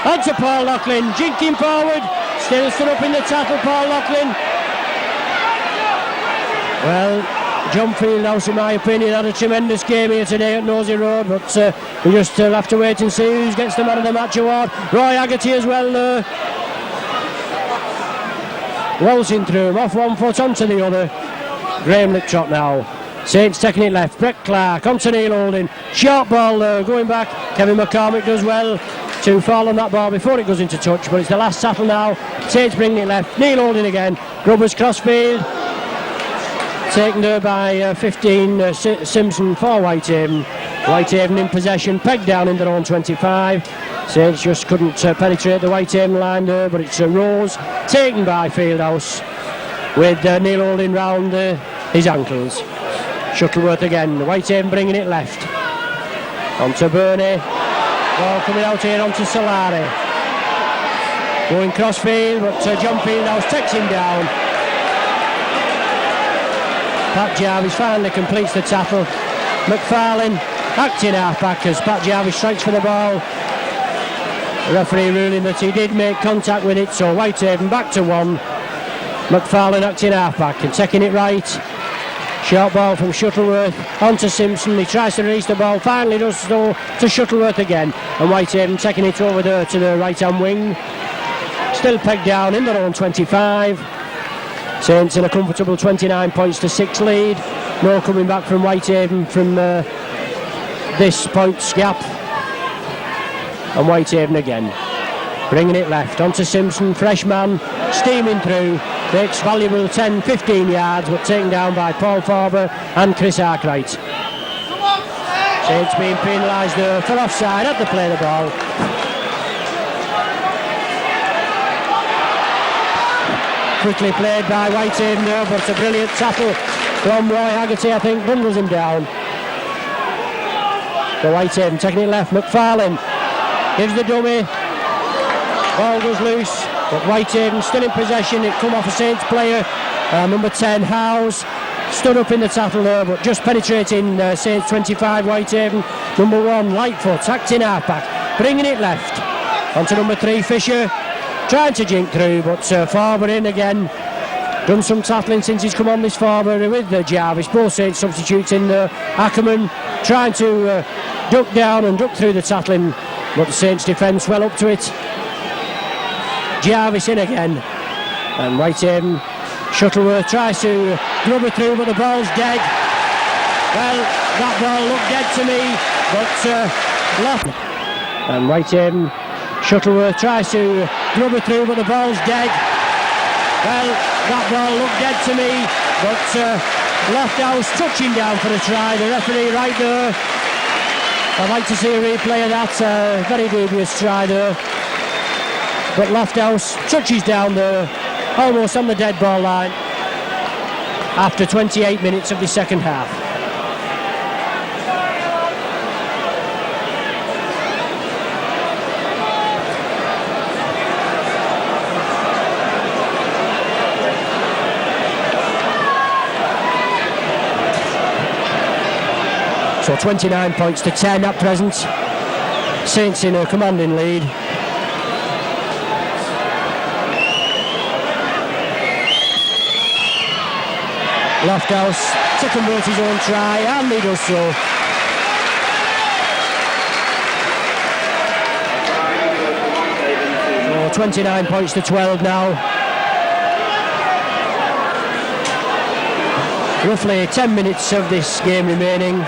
onto Paul Loughlin, jinking forward, still stood up in the tackle, Paul Loughlin. Well, John Fieldhouse, in my opinion, had a tremendous game here today at Nosey Road, but we just have to wait and see who gets the man of the match award. Roy Haggerty as well, waltzing through him, off one foot onto the other. Graham Liptrot now. Saints taking it left. Brett Clark onto Neil Holding. Short ball going back. Kevin McCormick does well to fall on that ball before it goes into touch, but it's the last tackle now. Saints bringing it left. Neil Holding again. Grubbers crossfield. Taken there by 15 Simpson for Whitehaven. Whitehaven in possession. Pegged down in their own 25. Saints just couldn't penetrate the Whitehaven line there, but it's Rose taken by Fieldhouse with Neil Holding round his ankles. Shuttleworth again, Whitehaven bringing it left. Onto Burney. Ball coming out here onto Solari. Going crossfield, but John Fieldhouse takes him down. Pat Jarvis finally completes the tackle. McFarlane acting half-back as Pat Jarvis strikes for the ball. The referee ruling that he did make contact with it, so Whitehaven back to one. McFarlane acting half-back and taking it right. Short ball from Shuttleworth onto Simpson. He tries to release the ball, finally does so to Shuttleworth again. And Whitehaven taking it over there to the right-hand wing. Still pegged down in their own 25. Saints in a comfortable 29 points to 6 lead. No coming back from Whitehaven from this points gap. And Whitehaven again. Bringing it left onto Simpson, fresh man, steaming through. Makes valuable 10-15 yards, but taken down by Paul Farber and Chris Arkwright. Saints being penalised there for offside at the play of the ball. Quickly played by Whitehaven there, but a brilliant tackle from Roy Haggerty, I think, bundles him down. So Whitehaven taking it left, McFarlane gives the dummy. Ball goes loose. But Whitehaven still in possession. It come off a Saints player, number 10 Howes, stood up in the tackle there, but just penetrating Saints 25 Whitehaven. Number 1 Lightfoot acting halfback, bringing it left onto number 3 Fisher, trying to jink through, but Farber in again. Done some tackling since he's come on, this Farber with Jarvis. Both Saints substitutes in Ackerman trying to duck down and duck through the tackling, but the Saints defence well up to it. Jarvis in again, and Whitehaven. Shuttleworth tries to rubber through, but the ball's dead. Well, that ball looked dead to me, but left. And Whitehaven. Shuttleworth tries to rubber through, but the ball's dead. Well, that ball looked dead to me, but Lofthouse touching down for a try. The referee right there. I'd like to see a replay of that. Very dubious try there. But Lofthouse touches down there, almost on the dead ball line, after 28 minutes of the second half. So 29 points to 10 at present. Saints in a commanding lead. Lofthouse to convert his own try, and he does so. So 29 points to 12 now. Roughly 10 minutes of this game remaining.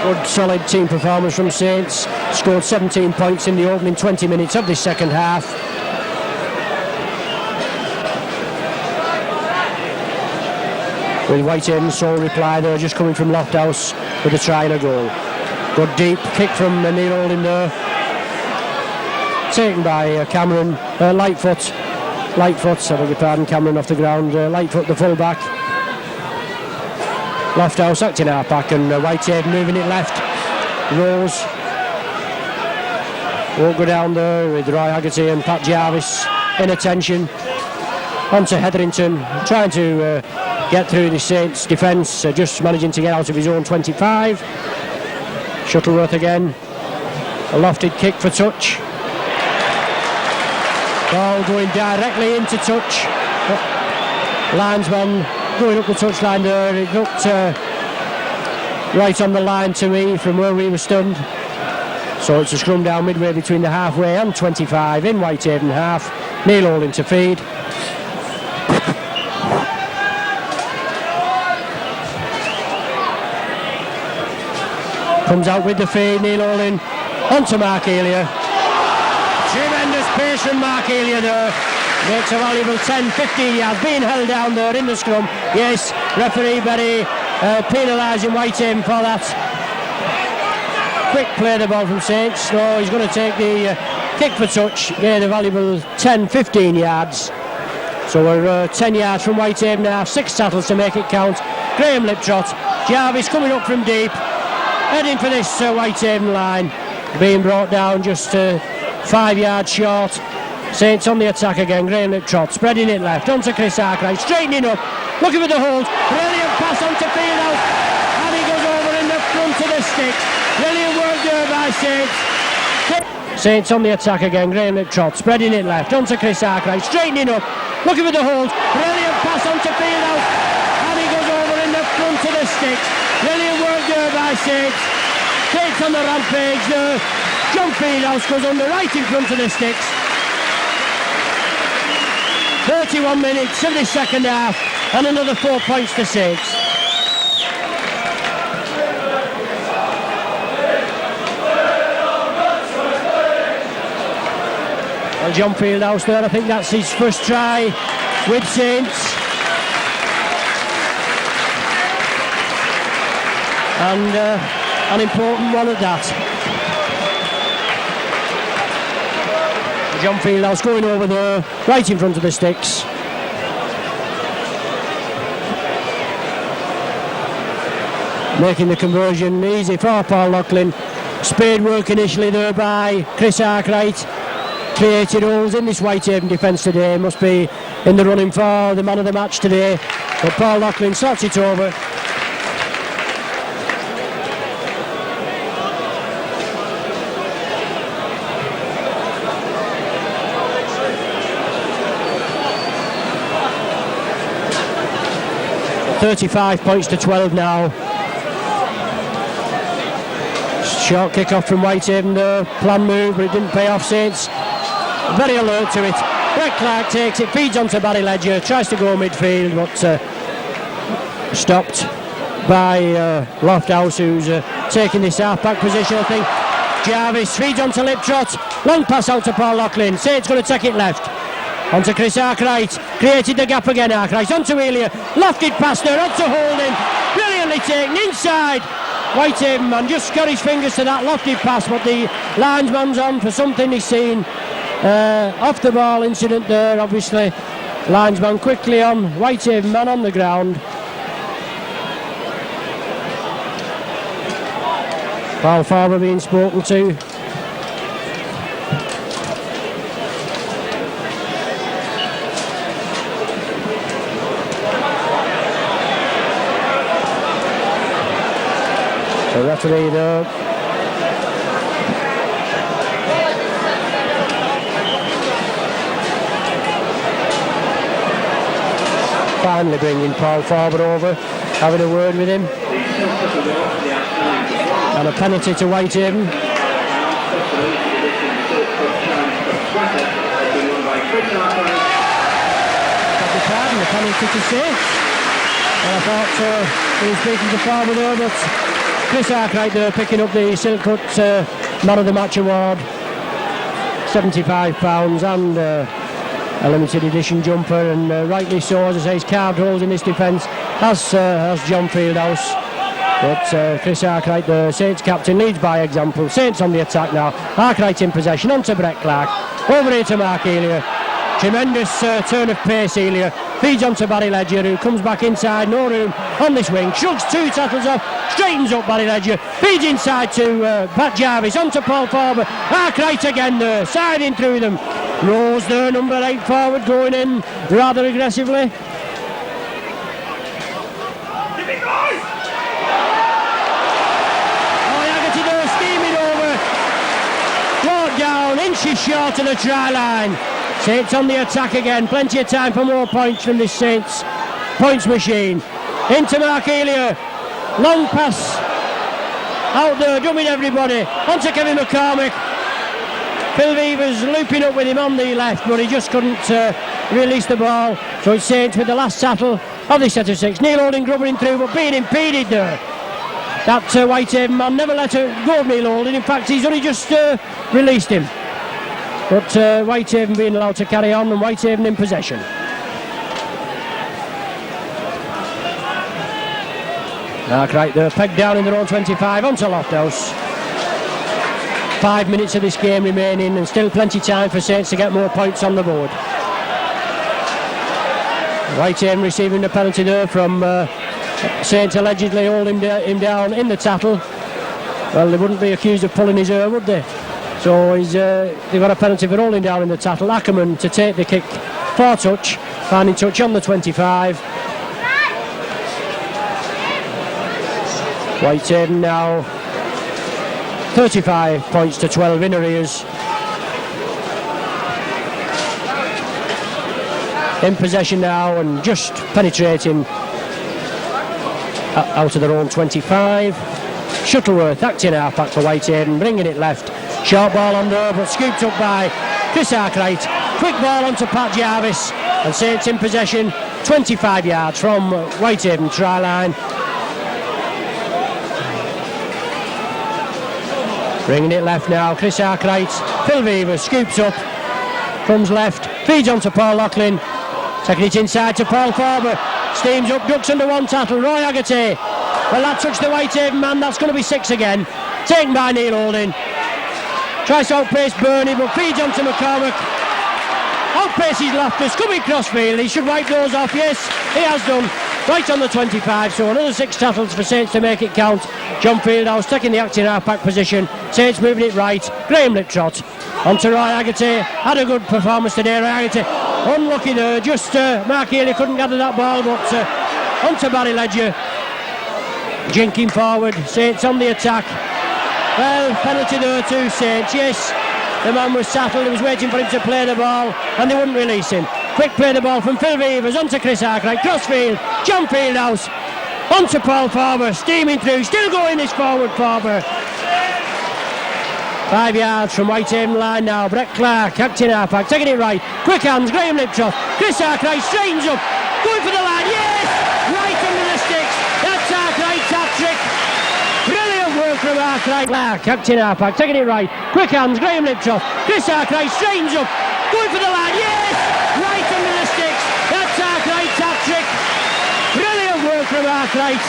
Good solid team performance from Saints. Scored 17 points in the opening 20 minutes of this second half. With Whitehaven's sole reply there, just coming from Lofthouse with a try and a goal. Good deep kick from Neil Holding there. Taken by Cameron Lightfoot. Lightfoot, I beg your pardon, Cameron off the ground. Lightfoot, the full-back. Lofthouse acting half-back, and Whitehaven moving it left. Rose won't go down there with Roy Haggerty and Pat Jarvis in attention. On to Hetherington, trying to get through the Saints defence, just managing to get out of his own 25. Shuttleworth again, a lofted kick for touch. Ball going directly into touch. Linesman going up the touchline there. It looked right on the line to me from where we were stunned. So it's a scrum down midway between the halfway and 25 in Whitehaven half. Neil Olin to feed. Comes out with the feed, Neil Olin onto Mark Elia. Tremendous pace from Mark Elia there. Makes a valuable 10-15 yards. Being held down there in the scrum. Yes, referee Berry penalising Whitehaven for that. Quick play the ball from Saints. No, he's going to take the kick for touch. Gain a valuable 10-15 yards. So we're 10 yards from Whitehaven now. 6 tackles to make it count. Graham Liptrot. Jarvis coming up from deep. Heading for this Whitehaven line. Being brought down just 5 yards short. Saints on the attack again. Graham Liptrot spreading it left. On to Chris Arkwright. Straightening up. Looking for the hold. Brilliant pass on to Fieldhouse. And he goes over in the front of the sticks. Brilliant work there by Saints. Saints on the attack again. Graham Liptrot spreading it left. On to Chris Arkwright. Straightening up. Looking for the hold. Brilliant pass on to Fieldhouse. And he goes over in the front of the sticks. Brilliant work there by Saints. Saints on the rampage there. John Fieldhouse goes under right in front of the sticks. 31 minutes of the second half and another 4 points to Saints. Well, John Fieldhouse there, I think that's his first try with Saints. And an important one at that. John Fieldhouse going over there, right in front of the sticks. Making the conversion easy for Paul Loughlin. Spade work initially there by Chris Arkwright. Created holes in this Whitehaven defence today. Must be in the running for the man of the match today. But Paul Loughlin slots it over. .35 points to 12 now. Short kick off from Whitehaven there. Plan move, but it didn't pay off. Saints very alert to it. Brett Clark takes it, feeds onto Barry Ledger, tries to go midfield, but stopped by Lofthouse, who's taking this half-back position, I think. Jarvis feeds onto Liptrot. Long pass out to Paul Loughlin. Saints going to take it left. Onto Chris Arkwright, created the gap again. Arkwright onto Elia, lofted pass there, onto Holding, brilliantly taken inside. Whitehaven man just got his fingers to that lofted pass, but the linesman's on for something he's seen. Off the ball incident there, obviously. Linesman quickly on, Whitehaven man on the ground. Paul Farber being spoken to. The referee there. Finally bringing Paul Farber over, having a word with him. And a penalty to Whitehaven. The penalty to Saints. And I thought he was speaking to Farber there, but Chris Arkwright there picking up the Silkcut Man of the Match award, £75 and a limited edition jumper, and rightly so, as I say, he's carved holes in this defence, as John Fieldhouse. But Chris Arkwright, the Saints captain, leads by example. Saints on the attack now. Arkwright in possession, onto Brett Clark, over here to Mark Elia. Tremendous turn of pace, Elia. Feeds on to Barry Ledger, who comes back inside. No room on this wing. Shrugs 2 tackles off. Straightens up Barry Ledger. Feeds inside to Pat Jarvis. On to Paul Farber. Arkwright again there. Siding through them. Rose there, number 8 forward, going in rather aggressively. Down, inches short of the try line. Saints on the attack again. Plenty of time for more points from this Saints points machine. Into Mark Elia. Long pass out there, drumming everybody. On to Kevin McCormick. Phil Weaver's looping up with him on the left, but he just couldn't release the ball. So it's Saints with the last tackle of this set of 6. Neil Holding grubbering through, but being impeded there. That Whitehaven man never let her go of Neil Holding. In fact, he's only just released him. But Whitehaven being allowed to carry on, and Whitehaven in possession. Arkwright there, pegged down in their own 25, onto Lofthouse. 5 minutes of this game remaining, and still plenty time for Saints to get more points on the board. Whitehaven receiving the penalty there from Saints allegedly holding him down in the tackle. Well, they wouldn't be accused of pulling his hair, would they? So they've got a penalty for holding down in the tackle. Ackerman to take the kick for touch, finding touch on the 25. Whitehaven now 35 points to 12 in arrears. In possession now and just penetrating out of their own 25. Shuttleworth acting half-back for Whitehaven, bringing it left. Short ball on there, but scooped up by Chris Arkwright. Quick ball onto Pat Jarvis, and Saints in possession, 25 yards from Whitehaven try line. Bringing it left now, Chris Arkwright. Phil Weaver scoops up, comes left, feeds onto Paul Loughlin. Taking it inside to Paul Farber. Steams up, ducks under one tackle. Roy Agate. Well, that touched the Whitehaven man. That's going to be 6 again. Taken by Neil Holding. Tries to outpace Burney, but feeds onto McCormick. Outpaces Loftus, coming crossfield. He should wipe those off. Yes, he has done. Right on the 25, so another 6 tackles for Saints to make it count. John Fieldhouse taking the acting half-back position. Saints moving it right. Graham Liptrot. Onto Roy Agate. Had a good performance today, Roy Agate. Unlucky there, just Mark Healy couldn't gather that ball, but onto Barry Ledger. Jinking forward, Saints on the attack. Well, penalty there to Saints, yes. The man was settled, he was waiting for him to play the ball, and they wouldn't release him. Quick play the ball from Phil Weavers, onto Chris Arkwright, crossfield, John Fieldhouse, onto Paul Farber, steaming through, still going this forward Farber. 5 yards from Whitehaven line now. Brett Clark, acting half-back, taking it right. Quick hands, Graham Liptrot. Chris Arkwright straightens up, going for the line. Yes! Right under the sticks. That's Arkwright's hat-trick. Brilliant work from Arkwright. Clark, acting half-back, taking it right. Quick hands, Graham Liptrot. Chris Arkwright straightens up, going for the line. Yes! Right under the sticks. That's Arkwright's hat-trick. Brilliant work from Arkwright.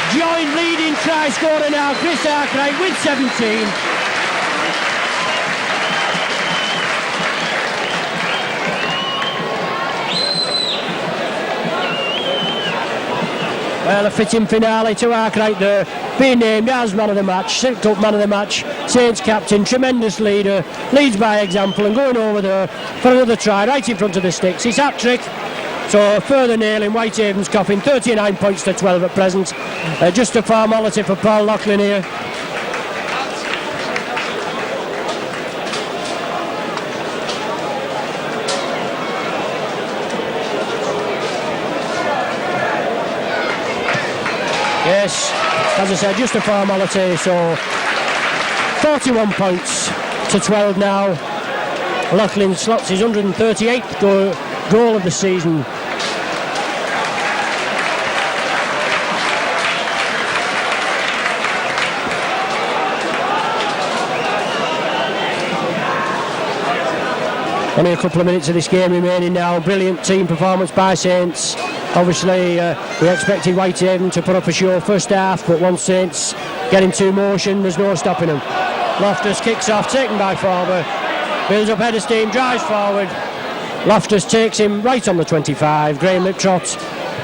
Joint leading try scorer now, Chris Arkwright with 17. Well, a fitting finale to Arkwright there, being named as man of the match, Silk Cup man of the match, Saints captain, tremendous leader, leads by example and going over there for another try right in front of the sticks. His hat-trick. So a further nail in Whitehaven's coffin, 39 points to 12 at present. Just a formality for Paul Loughlin here. Yes, as I said, just a formality. So 41 points to 12 now. Loughlin slots his 138th goal of the season. Only a couple of minutes of this game remaining now. Brilliant team performance by Saints. Obviously, we expected Whitehaven to put up a show first half, but once Saints get into motion, there's no stopping them. Loftus kicks off, taken by Farber. builds up head of steam, drives forward. Loftus takes him right on the 25. Graham Liptrot,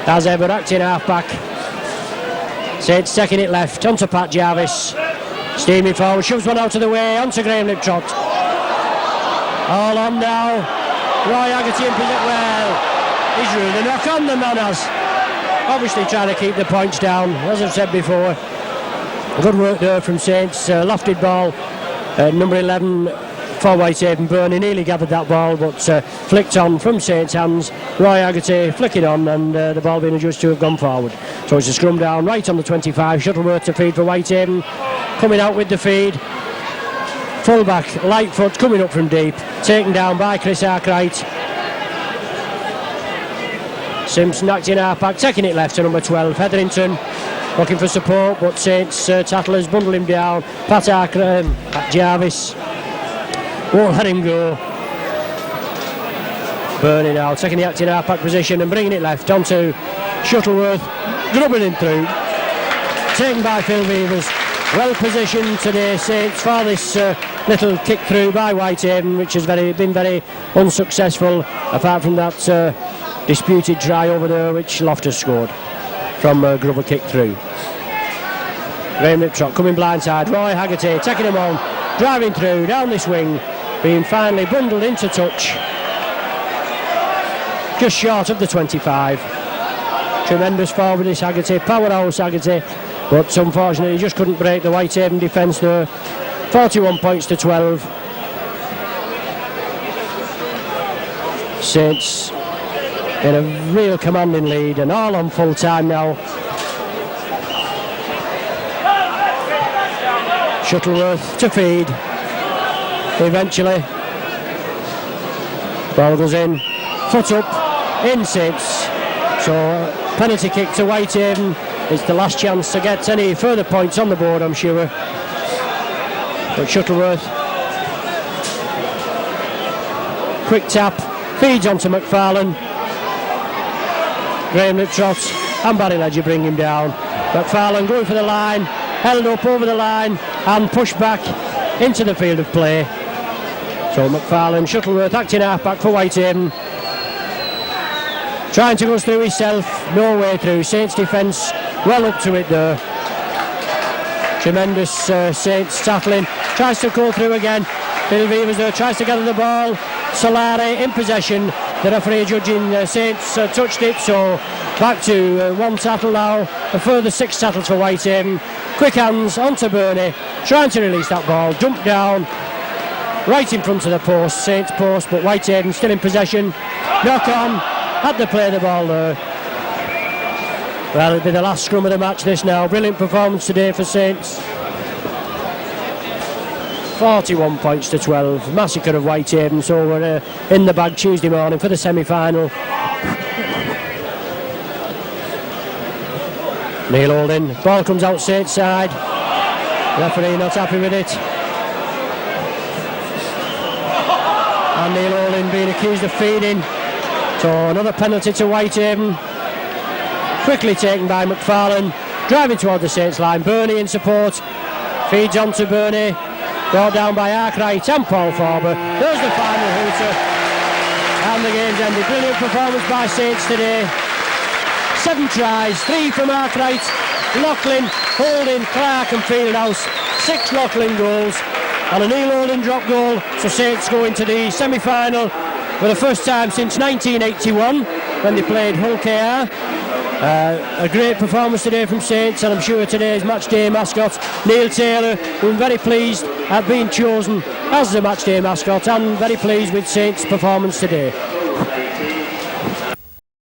as ever, acting half-back. Saints taking it left, onto Pat Jarvis. Steaming forward, shoves one out of the way, onto Graham Liptrot. All on now. Roy Haggerty in position. Well, he's ruled a knock on, the man has. Obviously trying to keep the points down, as I've said before. Good work there from Saints. Lofted ball, number 11 for Whitehaven. Burney nearly gathered that ball, but flicked on from Saints' hands. Roy Haggerty flicking on, and the ball being adjudged to have gone forward. So it's a scrum down right on the 25. Shuttleworth to feed for Whitehaven. Coming out with the feed. Fullback Lightfoot coming up from deep, taken down by Chris Arkwright. Simpson acting half-back, taking it left to number 12. Hetherington looking for support, but Saints tattlers bundle him down. Pat Jarvis won't let him go. Burney now taking the acting half-back position and bringing it left onto Shuttleworth, grubbing him through. Taken by Phil Beavers. Well positioned today, Saints, for this little kick through by Whitehaven, which has been very unsuccessful, apart from that disputed try over there which Loftus scored from Grubber kick through. Graham Liptrot coming blindside. Roy Haggerty taking him on, driving through down this wing, being finally bundled into touch just short of the 25. Tremendous forward this Haggerty, powerhouse Haggerty, but unfortunately he just couldn't break the Whitehaven defence there. 41 points to 12. Saints in a real commanding lead and all on full time now. Shuttleworth to feed. Eventually ball goes in, foot up, in Saints. So penalty kick to Whitehaven. It's the last chance to get any further points on the board, I'm sure. But Shuttleworth, quick tap, feeds onto McFarlane. Graham Liptrot and Barry Ledger bring him down. McFarlane going for the line, held up over the line and pushed back into the field of play. So McFarlane, Shuttleworth acting half-back for Whitehaven. Trying to go through himself, no way through. Saints defence well up to it there. Tremendous Saints tackling. Tries to go through again. Bill Beavers there, tries to gather the ball. Solari in possession. The referee judging Saints touched it, so back to one tackle now. A further 6 tackles for Whitehaven. Quick hands onto Burney, trying to release that ball. Dumped down right in front of the post, Saints post, but Whitehaven still in possession. Knock on, had to play the ball there. Well, it'll be the last scrum of the match this now. Brilliant performance today for Saints. 41 points to 12. Massacre of Whitehaven, so we're in the bag Tuesday morning for the semi-final. Neil Holding, ball comes out Saints side. Referee not happy with it. And Neil Holding being accused of feeding. So another penalty to Whitehaven. Quickly taken by McFarlane, driving toward the Saints line. Burney in support, feeds on to Burney, brought down by Arkwright and Paul Forber. There's the final hooter, and the game's ended. Brilliant performance by Saints today. 7 tries, 3 from Arkwright, Loughlin, Holding, Clark and Fieldhouse. 6 Loughlin goals and a Neil Holding drop goal. So Saints go into the semi-final for the first time since 1981 when they played Hull KR. A great performance today from Saints, and I'm sure today's match day mascot Neil Taylor, who I'm very pleased at being chosen as the match day mascot, and very pleased with Saints' performance today.